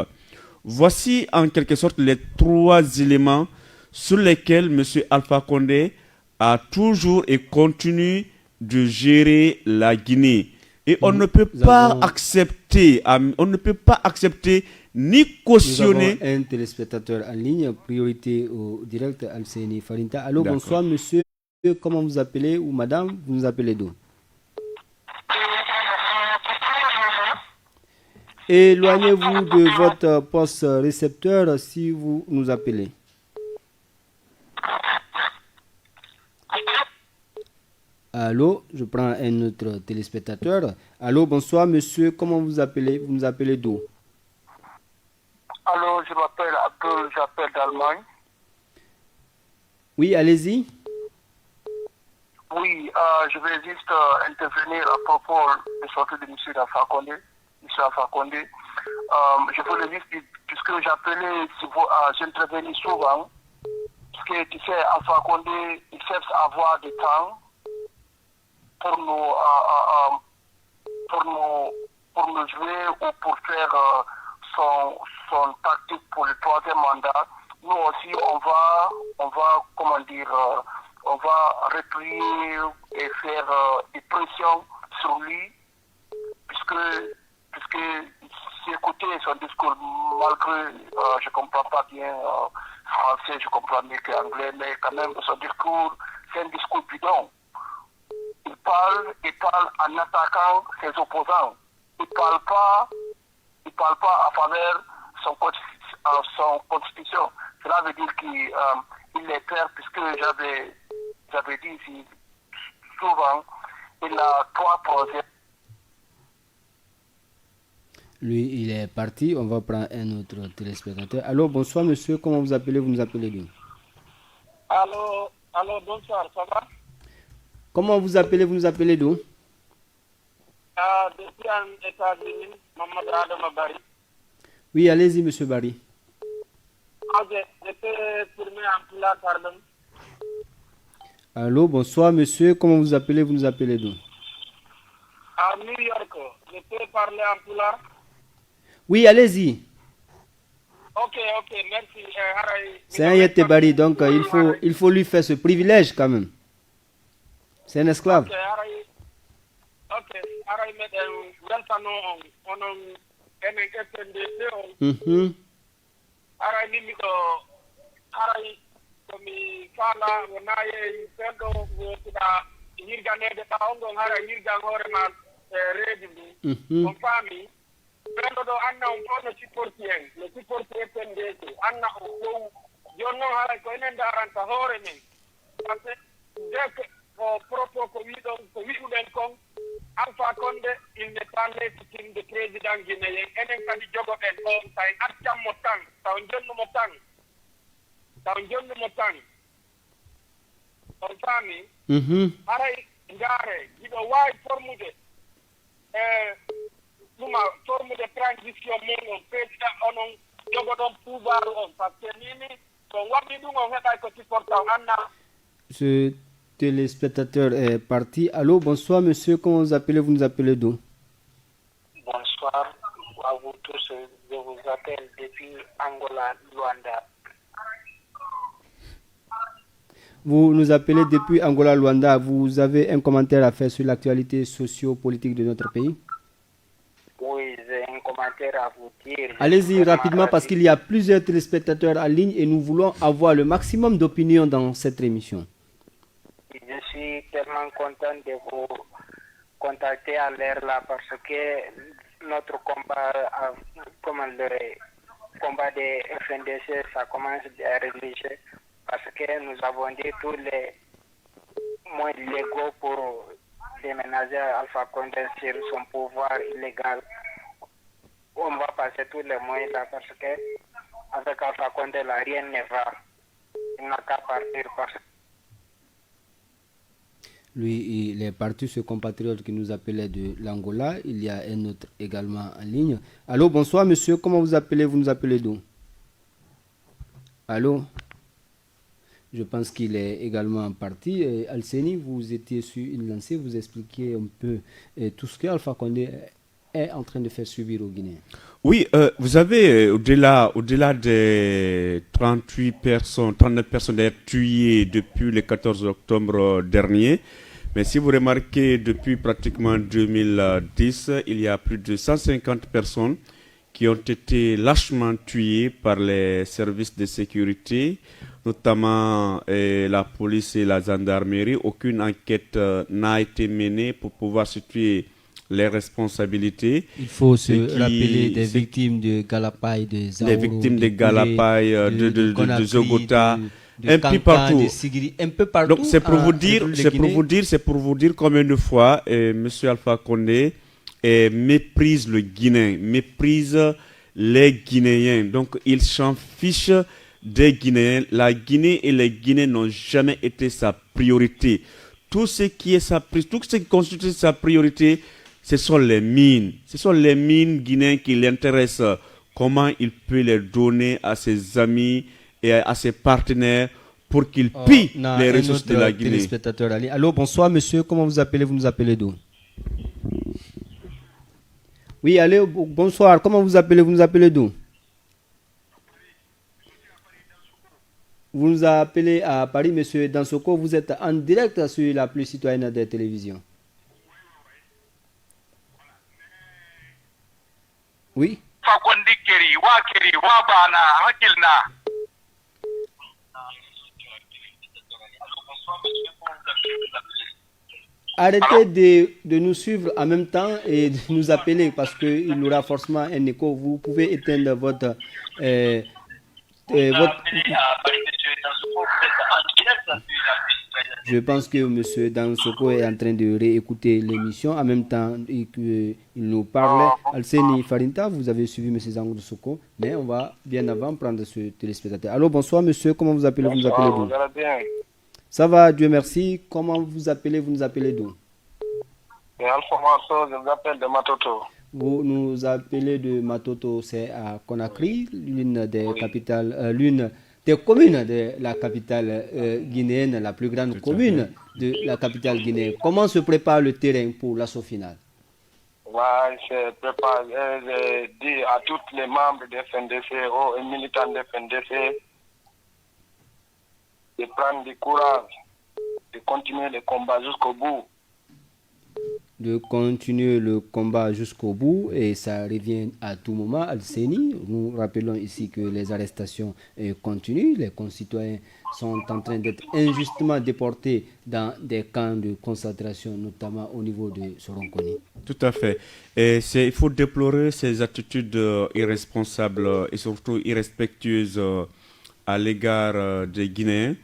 Voici en quelque sorte les trois éléments sur lesquels M. Alpha Condé a toujours et continue de gérer la Guinée. Et on ne peut pas accepter, ni cautionner. Nous avons un téléspectateur en ligne, priorité au direct, Alseni Farinta. Allô, bonsoir monsieur, comment vous appelez ou madame, vous nous appelez d'où? Éloignez-vous de votre poste récepteur si vous nous appelez. Allô, je prends un autre téléspectateur. Allô, bonsoir monsieur, comment vous appelez? Vous nous appelez d'où? Allô, je m'appelle Abdul, j'appelle d'Allemagne. Oui, allez-y. Oui, je vais juste intervenir à propos de sortie de M. Alpha Condé. Monsieur Alpha Condé. Je voulais juste dire, puisque j'appelais, j'intervenais souvent, parce que tu sais, Alpha Condé, il cherche à avoir du temps pour nous jouer ou pour faire son tactique pour le troisième mandat. Nous aussi, on va replier et faire des pressions sur lui, puisque j'ai écouté son discours, malgré je ne comprends pas bien français, je comprends mieux qu'anglais, mais quand même son discours, c'est un discours bidon. Il parle en attaquant ses opposants. Il ne parle pas à faveur son constitution. Cela veut dire qu'il est clair, puisque j'avais dit ici, souvent, il a 3 projets. Lui, il est parti. On va prendre un autre téléspectateur. Allô, bonsoir monsieur. Comment vous appelez? Vous nous appelez d'où? Allô, bonsoir, ça va? Comment vous appelez? Vous nous appelez d'où? Depuis les États-Unis, Mohamed Adam Bari. Oui, allez-y monsieur Bari. Je peux tourner en plat, pardon. Allô, bonsoir monsieur. Comment vous appelez? Vous nous appelez d'où? À New York, je peux parler en plat? Oui, allez-y. Ok, merci. C'est un Yetebari, donc il faut lui faire ce privilège quand même. C'est un esclave. Prendo do anna un po' no supporti FNDC anna o jonno haray ko enen daranta hoore men parce que proprio ko wiɗuɗen kon Alpha Condé il n'est pas légitime de président guinéen enen kadi jogoɗen on tay accammo tan taw jonnumo tan on faami haray ngaare jiɗo wawi formude forme de transition mon président onon jogodon pouvoir on parce que nini son wadi dum on heɓay ko supportant anna. Ce téléspectateur est parti. Allô, bonsoir monsieur, comment vous appelez? Vous nous appelez d'où? Bonsoir à vous tous, je vous appelle depuis Angola, Luanda. Vous nous appelez depuis Angola, Luanda. Vous avez un commentaire à faire sur l'actualité socio-politique de notre pays? Oui, j'ai un commentaire à vous dire. Allez-y rapidement parce qu'il y a plusieurs téléspectateurs en ligne et nous voulons avoir le maximum d'opinions dans cette émission. Je suis tellement content de vous contacter à l'heure là parce que notre combat, combat des FNDC, ça commence à réaliser parce que nous avons dit tous les moyens légaux pour déménager Alpha Condé sur son pouvoir illégal. On va passer tous les moyens là parce que avec Alpha Condé là, rien ne va. Il n'a qu'à partir parce que lui, il est parti, ce compatriote qui nous appelait de l'Angola. Il y a un autre également en ligne. Allô, bonsoir monsieur, comment vous appelez? Vous nous appelez d'où? Allô? Je pense qu'il est également parti. Alseni, vous étiez sur une lancée, vous expliquiez un peu tout ce qu'Alpha Condé est en train de faire subir aux Guinéens. Oui, vous avez, au-delà des 39 personnes tuées depuis le 14 octobre dernier, Mais si vous remarquez, depuis pratiquement 2010, il y a plus de 150 personnes qui ont été lâchement tuées par les services de sécurité, notamment la police et la gendarmerie. Aucune enquête n'a été menée pour pouvoir situer les responsabilités. Il faut se rappeler des victimes de Galapaï, de Zaouro, les victimes de Galapaï, de Zogota, un peu partout. Un peu partout. Donc c'est pour vous dire, combien de fois M. Alpha Condé méprise le Guinéen, méprise les Guinéens. Donc il s'en fiche des Guinéens. La Guinée et les Guinéens n'ont jamais été sa priorité. Tout ce qui constitue sa priorité, ce sont les mines. Ce sont les mines guinéennes qui l'intéressent. Comment il peut les donner à ses amis et à ses partenaires pour qu'ils pillent les ressources de la Guinée. Allô, bonsoir monsieur, comment vous appelez? Vous nous appelez d'où? Oui, allô, bonsoir, comment vous appelez? Vous nous appelez d'où? Vous nous appelez à Paris, monsieur Dansoko, vous êtes en direct sur la plus citoyenne des télévisions. Oui. Arrêtez de nous suivre en même temps et de nous appeler parce qu'il y aura forcément un écho. Vous pouvez éteindre votre... Je pense que M. Dansoko est en train de réécouter l'émission en même temps qu'il nous parlait. Alseni Farinta, vous avez suivi M. Dansoko, mais on va bien avant prendre ce téléspectateur. Allô, bonsoir monsieur, comment vous appelez? Vous nous appelez d'où? Ça va, Dieu merci. Comment vous appelez? Vous nous appelez d'où? Alpha Marceau, je vous appelle de Matoto. Vous nous appelez de Matoto, c'est à Conakry, l'une des capitales, l'une des communes de la capitale guinéenne, la plus grande commune de la capitale guinéenne. Comment se prépare le terrain pour l'assaut final? Je prépare, je dis à tous les membres de FNDC, aux militants de FNDC, de prendre du courage, de continuer le combat jusqu'au bout. De continuer le combat jusqu'au bout et ça revient à tout moment. Al-Seni, nous rappelons ici que les arrestations continuent. Les concitoyens sont en train d'être injustement déportés dans des camps de concentration, notamment au niveau de Soronkoni. Tout à fait. Et il faut déplorer ces attitudes irresponsables et surtout irrespectueuses à l'égard des Guinéens,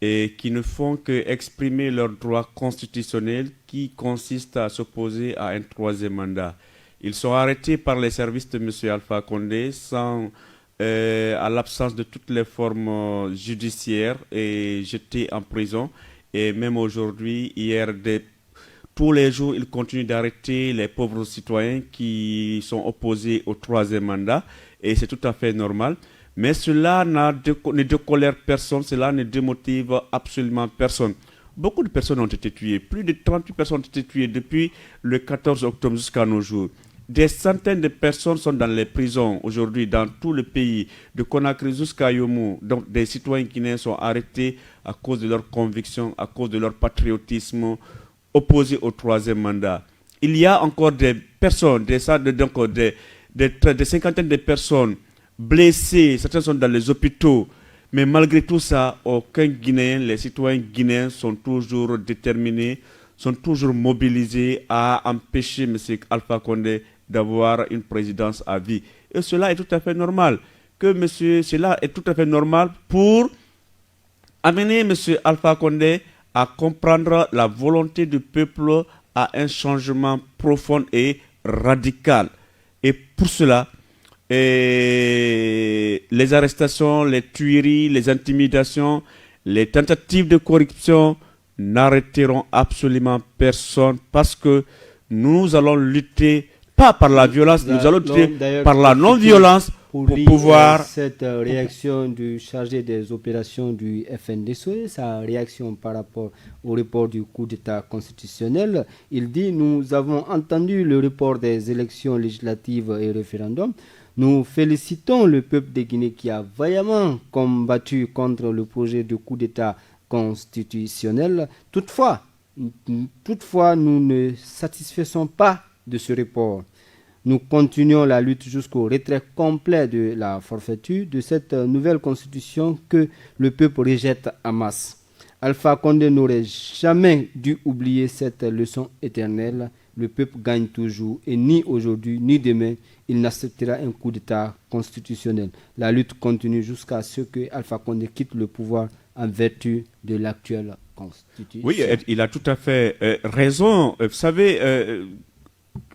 et qui ne font qu'exprimer leurs droits constitutionnels qui consistent à s'opposer à un troisième mandat. Ils sont arrêtés par les services de M. Alpha Condé à l'absence de toutes les formes judiciaires et jetés en prison. Et même aujourd'hui, tous les jours, ils continuent d'arrêter les pauvres citoyens qui sont opposés au troisième mandat. Et c'est tout à fait normal. Mais cela ne décolère personne, cela ne démotive absolument personne. Beaucoup de personnes ont été tuées, plus de 38 personnes ont été tuées depuis le 14 octobre jusqu'à nos jours. Des centaines de personnes sont dans les prisons aujourd'hui, dans tout le pays, de Conakry jusqu'à Yomo. Donc des citoyens guinéens sont arrêtés à cause de leurs convictions, à cause de leur patriotisme, opposés au troisième mandat. Il y a encore des personnes, des cinquantaines de personnes blessés, certains sont dans les hôpitaux, mais malgré tout ça, aucun Guinéen, les citoyens guinéens sont toujours déterminés, sont toujours mobilisés à empêcher M. Alpha Condé d'avoir une présidence à vie. Et cela est tout à fait normal. Cela est tout à fait normal pour amener M. Alpha Condé à comprendre la volonté du peuple à un changement profond et radical. Et pour cela, les arrestations, les tueries, les intimidations, les tentatives de corruption n'arrêteront absolument personne parce que nous allons lutter, pas par la violence, nous allons lutter par la non-violence pour pouvoir... Cette réaction du chargé des opérations du FNDC, sa réaction par rapport au report du coup d'État constitutionnel, il dit: nous avons entendu le report des élections législatives et référendums. Nous félicitons le peuple de Guinée qui a vaillamment combattu contre le projet de coup d'État constitutionnel. Toutefois, Toutefois, nous ne satisfaisons pas de ce report. Nous continuons la lutte jusqu'au retrait complet de la forfaiture de cette nouvelle constitution que le peuple rejette en masse. Alpha Condé n'aurait jamais dû oublier cette leçon éternelle. Le peuple gagne toujours et ni aujourd'hui ni demain, il n'acceptera un coup d'État constitutionnel. La lutte continue jusqu'à ce que Alpha Condé quitte le pouvoir en vertu de l'actuelle constitution. Oui, il a tout à fait raison. Vous savez,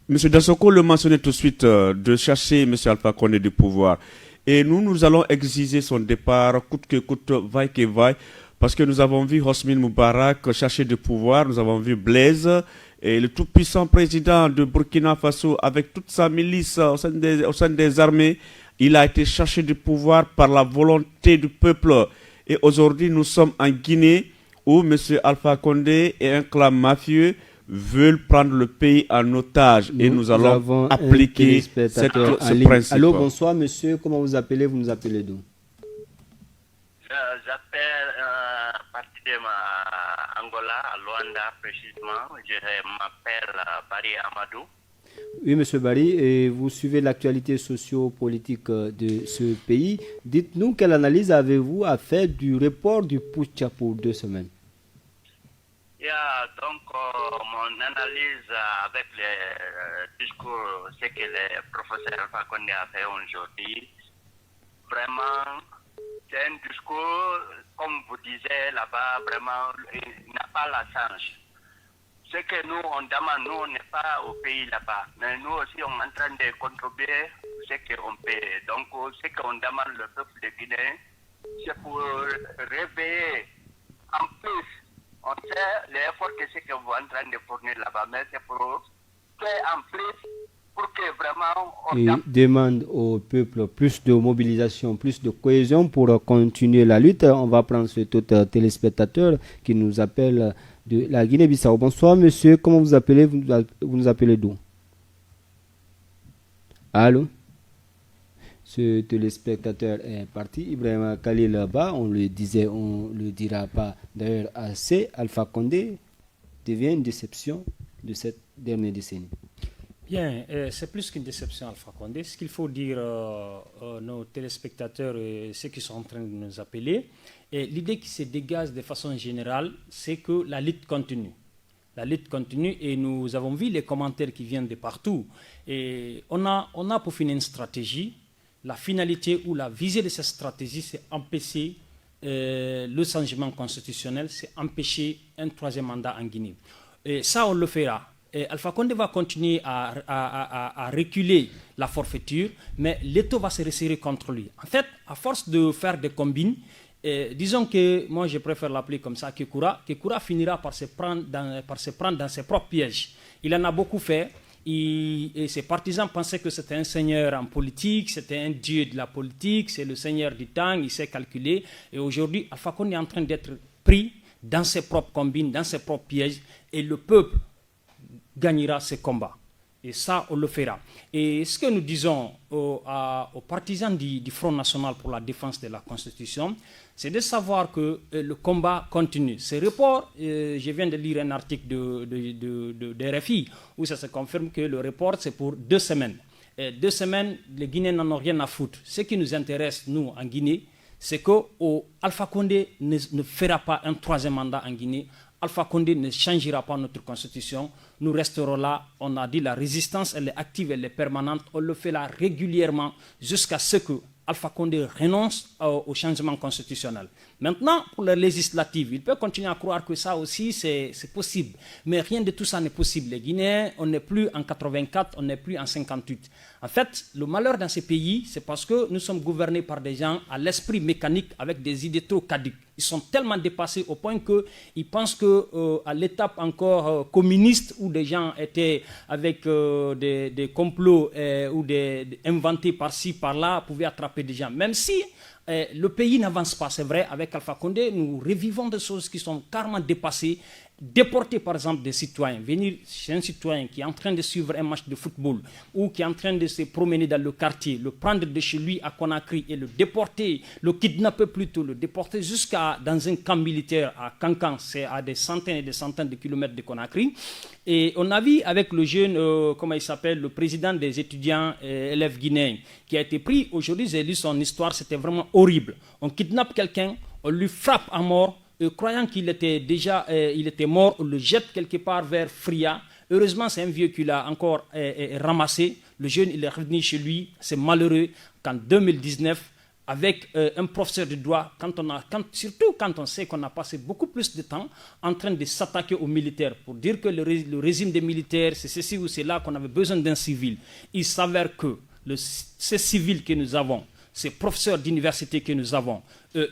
M. Dansoko le mentionnait tout de suite de chercher M. Alpha Condé du pouvoir. Et nous allons exiger son départ, coûte que coûte, vaille que vaille, parce que nous avons vu Hosni Moubarak chercher du pouvoir, nous avons vu Blaise, et le tout-puissant président de Burkina Faso, avec toute sa milice au sein des armées, il a été cherché du pouvoir par la volonté du peuple. Et aujourd'hui, nous sommes en Guinée, où M. Alpha Condé et un clan mafieux veulent prendre le pays en otage. Et nous allons appliquer ce principe. Allô, bonsoir monsieur, comment vous appelez? Vous nous appelez d'où? J'appelle partie de Angola, à Luanda précisément. Je m'appelle Barry Amadou. Oui, monsieur Barry, et vous suivez l'actualité socio-politique de ce pays. Dites-nous, quelle analyse avez-vous à faire du report du putsch pour 2 semaines? Donc, mon analyse avec le discours, c'est que le professeur Alpha Condé a fait aujourd'hui, vraiment, c'est un discours, comme vous disiez là-bas, vraiment, il n'a pas la chance. Ce que nous, on demande, nous, on n'est pas au pays là-bas, mais nous aussi, on est en train de contribuer ce qu'on peut. Donc, ce qu'on demande le peuple de Guinée, c'est pour réveiller en plus. On sait l'effort que c'est que vous êtes en train de fournir là-bas, mais c'est pour faire en plus pour que vraiment on demande au peuple plus de mobilisation, plus de cohésion pour continuer la lutte. On va prendre ce tout téléspectateur qui nous appelle de la Guinée-Bissau. Bonsoir monsieur, comment vous appelez? Vous nous appelez d'où? Allô? Ce téléspectateur est parti. Ibrahim Khalil Ba, on le disait, on le dira pas d'ailleurs assez. Alpha Condé devient une déception de cette dernière décennie. Bien, c'est plus qu'une déception, Alpha Condé. Ce qu'il faut dire nos téléspectateurs et ceux qui sont en train de nous appeler, l'idée qui se dégage de façon générale, c'est que la lutte continue. La lutte continue et nous avons vu les commentaires qui viennent de partout. Et on a peaufiné une stratégie. La finalité ou la visée de cette stratégie, c'est empêcher le changement constitutionnel, c'est empêcher un 3e mandat en Guinée. Et ça, on le fera. Et Alpha Condé va continuer à reculer la forfaiture, mais l'État va se resserrer contre lui. En fait, à force de faire des combines, disons que, moi je préfère l'appeler comme ça, Kekura finira par se prendre dans ses propres pièges. Il en a beaucoup fait. Et ses partisans pensaient que c'était un seigneur en politique, c'était un dieu de la politique, c'est le seigneur du temps, il sait calculer. Et aujourd'hui, Alpha Condé est en train d'être pris dans ses propres combines, dans ses propres pièges, et le peuple gagnera ses combats. Et ça, on le fera. Et ce que nous disons aux partisans du Front National pour la défense de la Constitution, c'est de savoir que le combat continue. Ce report, je viens de lire un article de RFI où ça se confirme que le report, c'est pour 2 semaines. 2 semaines, les Guinéens n'en ont rien à foutre. Ce qui nous intéresse, nous, en Guinée, c'est que Alpha Condé ne fera pas un 3e mandat en Guinée. Alpha Condé ne changera pas notre constitution. Nous resterons là. On a dit la résistance, elle est active, elle est permanente. On le fait là régulièrement jusqu'à ce que Alpha Condé renonce au changement constitutionnel. Maintenant, pour les législatives, il peut continuer à croire que ça aussi, c'est possible. Mais rien de tout ça n'est possible. Les Guinéens, on n'est plus en 84, on n'est plus en 58. En fait, le malheur dans ces pays, c'est parce que nous sommes gouvernés par des gens à l'esprit mécanique avec des idées trop caduques. Ils sont tellement dépassés au point qu'ils pensent qu'à l'étape encore communiste où des gens étaient avec des complots ou inventés par-ci, par-là, pouvaient attraper des gens. Même si le pays n'avance pas, c'est vrai, avec Alpha Condé, nous revivons des choses qui sont carrément dépassées. déporter par exemple des citoyens, venir chez un citoyen qui est en train de suivre un match de football ou qui est en train de se promener dans le quartier, le prendre de chez lui à Conakry et le déporter, le kidnapper plutôt, le déporter dans un camp militaire à Kankan, c'est à des centaines et des centaines de kilomètres de Conakry. Et on a vu avec le jeune, comment il s'appelle, le président des étudiants élèves guinéens, qui a été pris. Aujourd'hui, j'ai lu son histoire, c'était vraiment horrible. On kidnappe quelqu'un, on lui frappe à mort, croyant qu'il était déjà il était mort, on le jette quelque part vers Fria. Heureusement, c'est un vieux qui l'a encore ramassé. Le jeune, il est revenu chez lui. C'est malheureux qu'en 2019, avec un professeur de droit, surtout quand on sait qu'on a passé beaucoup plus de temps en train de s'attaquer aux militaires pour dire que le régime des militaires, c'est ceci ou c'est là qu'on avait besoin d'un civil. Il s'avère que ces civils que nous avons, ces professeurs d'université que nous avons,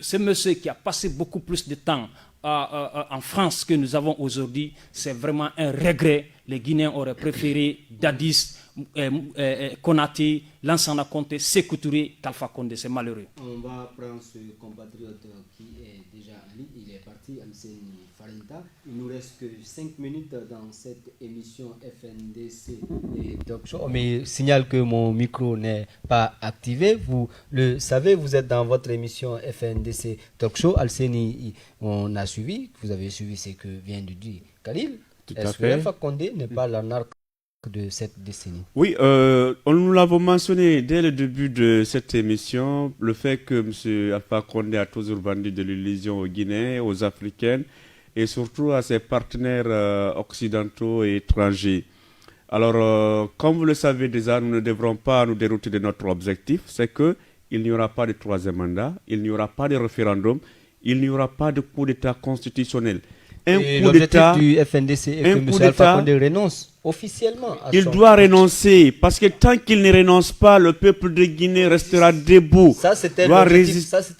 ce monsieur qui a passé beaucoup plus de temps en France que nous avons aujourd'hui, c'est vraiment un regret. Les Guinéens auraient préféré Dadis, Konaté, Lansana Conté, Sékou Touré qu'Alpha Condé. C'est malheureux. On va prendre ce compatriote qui est déjà en ligne. Il est parti, Amseni Farinta. Il nous reste que 5 minutes dans cette émission FNDC et Talk Show. On me signale que mon micro n'est pas activé. Vous le savez, vous êtes dans votre émission FNDC Talk Show. Alseni, on a suivi, vous avez suivi ce que vient de dire Khalil. Est-ce que Alpha Condé n'est pas l'anarque de cette décennie? Oui, nous l'avons mentionné dès le début de cette émission, le fait que M. Alpha Condé a toujours vendu de l'illusion aux Guinéens, aux Africains et surtout à ses partenaires occidentaux et étrangers. Alors, comme vous le savez déjà, nous ne devrons pas nous dérouter de notre objectif, c'est qu'il n'y aura pas de troisième mandat, il n'y aura pas de référendum, il n'y aura pas de coup d'État constitutionnel. L'objectif du FNDC est que M. Alpha Condé renonce officiellement à il doit renoncer, parce que tant qu'il ne renonce pas, le peuple de Guinée restera debout. Ça, c'était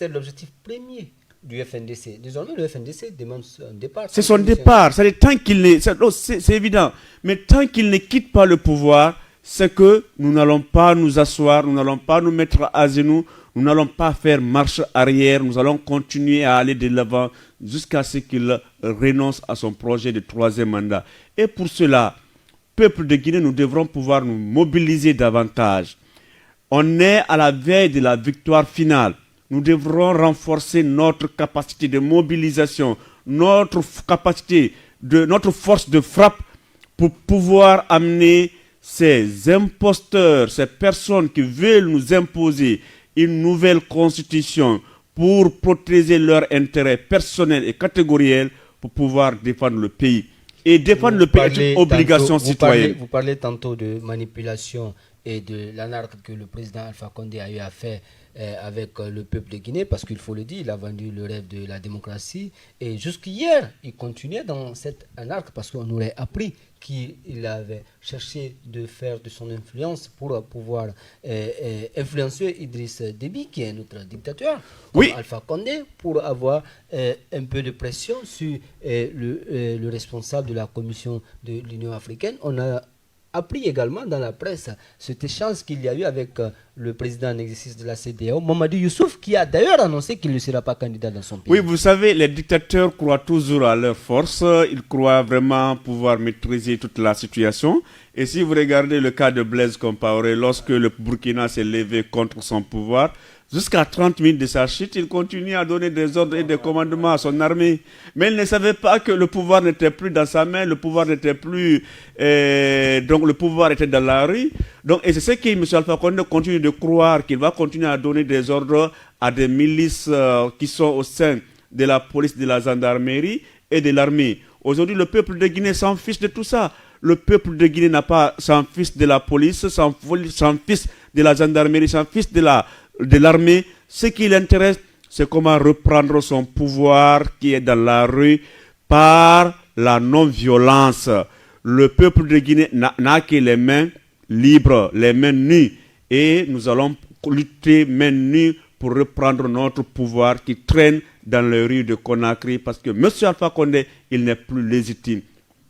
l'objectif premier du FNDC. Désormais, le FNDC demande un départ. C'est son départ. C'est évident. Mais tant qu'il ne quitte pas le pouvoir, c'est que nous n'allons pas nous asseoir, nous n'allons pas nous mettre à genoux, nous n'allons pas faire marche arrière, nous allons continuer à aller de l'avant jusqu'à ce qu'il renonce à son projet de troisième mandat. Et pour cela, peuple de Guinée, nous devrons pouvoir nous mobiliser davantage. On est à la veille de la victoire finale. Nous devrons renforcer notre capacité de mobilisation, notre force de frappe pour pouvoir amener ces imposteurs, ces personnes qui veulent nous imposer une nouvelle constitution pour protéger leurs intérêts personnels et catégoriels pour pouvoir défendre le pays. Et défendre le pays est une obligation citoyenne. Vous parlez tantôt de manipulation et de l'anarque que le président Alpha Condé a eu à faire avec le peuple de Guinée, parce qu'il faut le dire, il a vendu le rêve de la démocratie. Et jusqu'hier, il continuait dans cette anarque parce qu'on aurait appris qu'il avait cherché de faire de son influence pour pouvoir influencer Idriss Déby, qui est notre dictateur, oui. Alpha Condé, pour avoir un peu de pression sur le responsable de la Commission de l'Union africaine. On a appris également dans la presse cet échange qu'il y a eu avec le président en exercice de la CEDEAO, Mamadou Youssouf, qui a d'ailleurs annoncé qu'il ne sera pas candidat dans son pays. Oui, vous savez, les dictateurs croient toujours à leur force, ils croient vraiment pouvoir maîtriser toute la situation. Et si vous regardez le cas de Blaise Compaoré, lorsque le Burkina s'est levé contre son pouvoir, jusqu'à 30 minutes de sa chute, il continue à donner des ordres et des commandements à son armée. Mais il ne savait pas que le pouvoir n'était plus dans sa main, le pouvoir n'était plus... donc le pouvoir était dans la rue. Donc, et c'est ce que M. Alpha Condé continue de croire, qu'il va continuer à donner des ordres à des milices qui sont au sein de la police, de la gendarmerie et de l'armée. Aujourd'hui, le peuple de Guinée s'en fiche de tout ça. Le peuple de Guinée n'a pas s'en fiche de la police, s'en fiche de la gendarmerie, s'en fiche de l'armée. Ce qui l'intéresse, c'est comment reprendre son pouvoir qui est dans la rue par la non-violence. Le peuple de Guinée n'a que les mains libres, les mains nues. Et nous allons lutter mains nues pour reprendre notre pouvoir qui traîne dans les rues de Conakry, parce que M. Alpha Condé, il n'est plus légitime.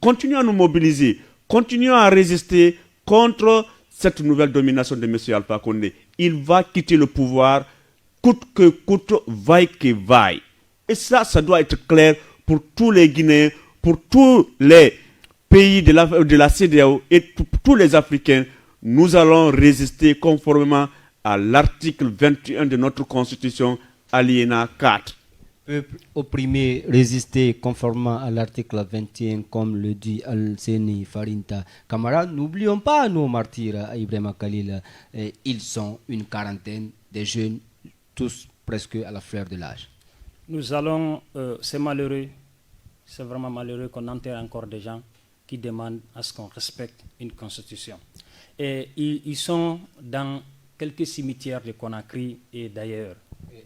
Continuons à nous mobiliser, continuons à résister contre cette nouvelle domination de M. Alpha Condé. Il va quitter le pouvoir, coûte que coûte, vaille que vaille. Et ça doit être clair pour tous les Guinéens, pour tous les pays de la CEDEAO et pour tous les Africains, nous allons résister conformément à l'article 21 de notre Constitution, alinéa 4. Peuple opprimé, résister conformément à l'article 21, comme le dit Al-Seni Farinta Kamara. N'oublions pas nos martyrs, Ibrahima Khalil. Ils sont une quarantaine, des jeunes, tous presque à la fleur de l'âge. Nous allons, c'est malheureux, c'est vraiment malheureux qu'on enterre encore des gens qui demandent à ce qu'on respecte une constitution. Et ils sont dans quelques cimetières de Conakry et d'ailleurs.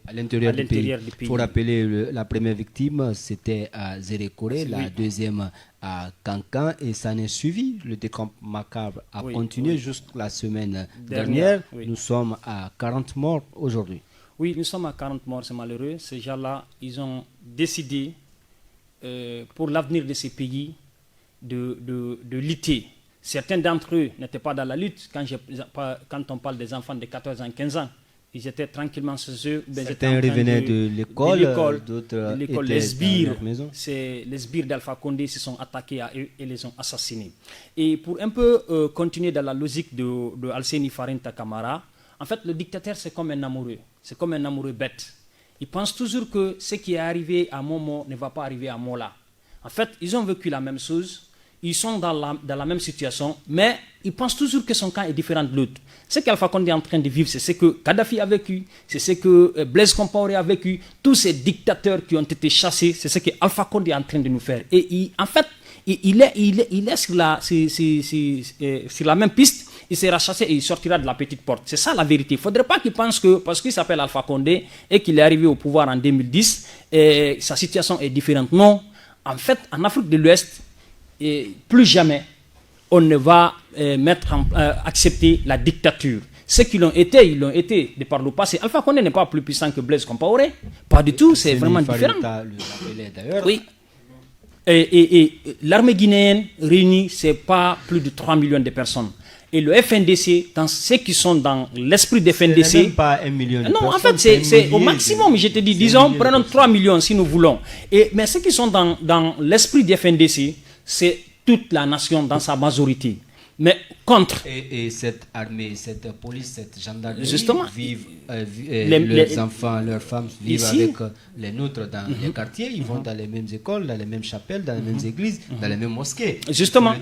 À l'intérieur du pays. Il faut rappeler la première victime, c'était à Zérékoré, la deuxième à Cancan, et ça n'est suivi. Le décompte macabre a continué jusqu'à la semaine dernière. Nous sommes à 40 morts aujourd'hui. Oui, nous sommes à 40 morts, c'est malheureux. Ces gens-là, ils ont décidé, pour l'avenir de ces pays, de lutter. Certains d'entre eux n'étaient pas dans la lutte. Quand on parle des enfants de 14 ans, 15 ans, ils étaient tranquillement chez eux. Certains revenaient de l'école, d'autres étaient les sbires, dans leur maison. Les sbires d'Alpha Condé se sont attaqués à eux et les ont assassinés. Et pour un peu continuer dans la logique de Al-Seni Farinta Kamara, en fait, le dictateur, c'est comme un amoureux. C'est comme un amoureux bête. Il pense toujours que ce qui est arrivé à Momo ne va pas arriver à Mola. En fait, ils ont vécu la même chose. Ils sont dans la même situation, mais ils pensent toujours que son camp est différent de l'autre. Ce qu'Alpha Condé est en train de vivre, c'est ce que Kadhafi a vécu, c'est ce que Blaise Compaoré a vécu, tous ces dictateurs qui ont été chassés, c'est ce que Alpha Condé est en train de nous faire. Et en fait, il est sur la même piste, il sera chassé et il sortira de la petite porte. C'est ça la vérité. Il ne faudrait pas qu'il pense que, parce qu'il s'appelle Alpha Condé et qu'il est arrivé au pouvoir en 2010, sa situation est différente. Non, en fait, en Afrique de l'Ouest, et plus jamais on ne va accepter la dictature. Ceux qui l'ont été, ils l'ont été de par le passé. Alpha Condé n'est pas plus puissant que Blaise Compaoré. Pas du tout, c'est vraiment différent. Oui. Et l'armée guinéenne réunie, c'est pas plus de 3 millions de personnes. Et le FNDC, dans ceux qui sont dans l'esprit du FNDC... Ce n'est même pas 1 million de personnes. Non, en fait, c'est au maximum, je te dis, disons, prenons 3 millions si nous voulons. Mais ceux qui sont dans l'esprit du FNDC, c'est toute la nation dans sa majorité. Mais contre. Et cette armée, cette police, cette gendarmerie, justement, vivent, leurs enfants, leurs femmes vivent ici, avec les nôtres dans les quartiers. Ils vont dans les mêmes écoles, dans les mêmes chapelles, dans les mêmes églises, dans les mêmes mosquées. Justement.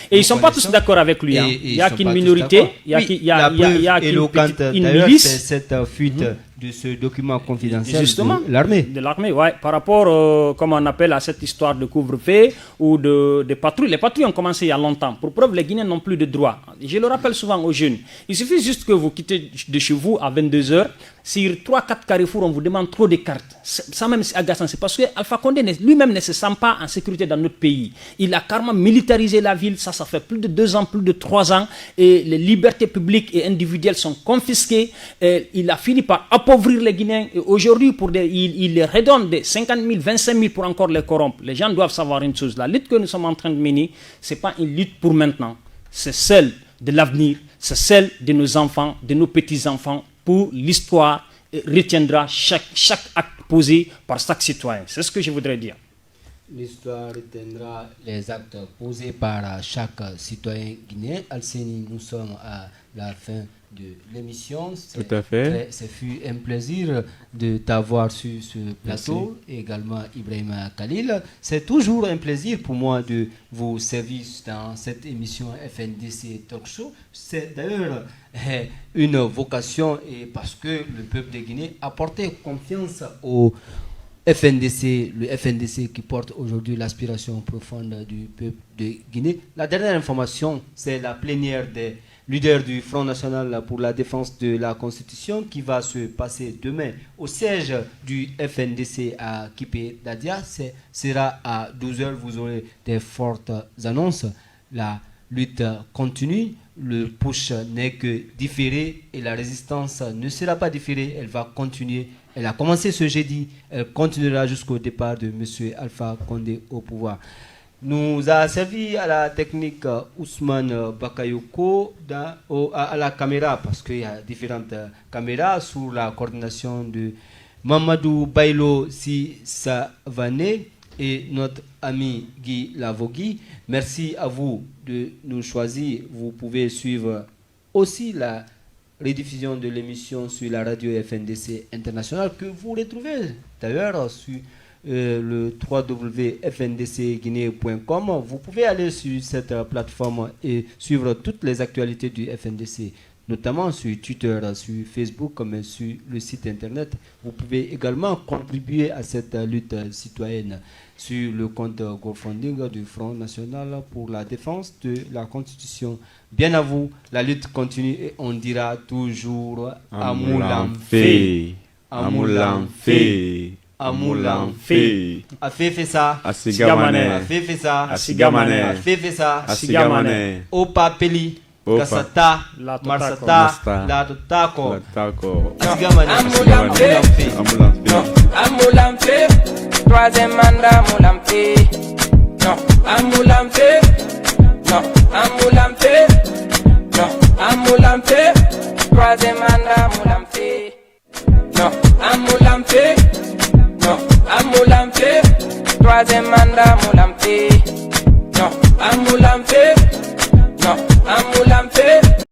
Et ils ne sont pas tous d'accord avec lui. Il n'y a qu'une minorité. Il y a qu'une milice. C'est cette fuite de ce document confidentiel de l'armée. De l'armée, oui. Par rapport, comme on appelle, à cette histoire de couvre-feu ou de patrouilles. Les patrouilles ont commencé il y a longtemps. Pour preuve, les Guinéens n'ont plus de droits. Je le rappelle souvent aux jeunes. Il suffit juste que vous quittez de chez vous à 22h. Sur 3-4 carrefours, on vous demande trop de cartes. Ça même, c'est agaçant. C'est parce que Alpha Condé lui-même ne se sent pas en sécurité dans notre pays. Il a carrément militarisé la ville. Ça fait plus de 2 ans, plus de 3 ans. Et les libertés publiques et individuelles sont confisquées. Et il a fini par appauvrir les Guinéens. Et aujourd'hui, il les redonne des 50 000, 25 000 pour encore les corrompre. Les gens doivent savoir une chose. La lutte que nous sommes en train de mener, ce n'est pas une lutte pour maintenant. C'est celle de l'avenir. C'est celle de nos enfants, de nos petits-enfants. Pour l'histoire retiendra chaque acte posé par chaque citoyen. C'est ce que je voudrais dire. L'histoire retiendra les actes posés par chaque citoyen guinéen. Al-Seni, nous sommes à la fin de l'émission. Tout à fait. Ce fut un plaisir de t'avoir sur ce plateau. Et également Ibrahima Khalil. C'est toujours un plaisir pour moi de vous servir dans cette émission FNDC Talk Show. C'est d'ailleurs une vocation et parce que le peuple de Guinée a porté confiance au FNDC, le FNDC qui porte aujourd'hui l'aspiration profonde du peuple de Guinée. La dernière information, c'est la plénière des leader du Front National pour la défense de la Constitution qui va se passer demain au siège du FNDC à Kipé Dadia. Sera à 12h, vous aurez des fortes annonces. La lutte continue, le push n'est que différé et la résistance ne sera pas différée, elle va continuer. Elle a commencé ce jeudi, elle continuera jusqu'au départ de M. Alpha Condé au pouvoir. Nous a servi à la technique Ousmane Bakayoko à la caméra, parce qu'il y a différentes caméras sous la coordination de Mamadou Bailo Sisavane. et notre ami Guy Lavogui. Merci à vous de nous choisir. Vous pouvez suivre aussi la rediffusion de l'émission sur la radio FNDC International que vous retrouvez d'ailleurs sur le www.fndcguinée.com. Vous pouvez aller sur cette plateforme et suivre toutes les actualités du FNDC, notamment sur Twitter, sur Facebook, comme sur le site internet. Vous pouvez également contribuer à cette lutte citoyenne sur le compte GoFundMe du Front National pour la défense de la Constitution. Bien à vous, la lutte continue et on dira toujours Amoulamfé, Amoulamfé, Amoulamfé. Afé fait ça, Asigamane, Afé fait ça, Asigamane, Afé fait ça, Asigamane, Opa Peli, Gasata, Marsata, Latotako, Asigamane, Amoulamfé, non, Amoulamfé, troisième mandat Amoulamfé, non, Amoulamfé, non, Amoulamfé, non, Amoulamfé, troisième mandat Amoulamfé, non, Amoulamfé, non, Amoulamfé, troisième mandat Amoulamfé, non, Amoulamfé.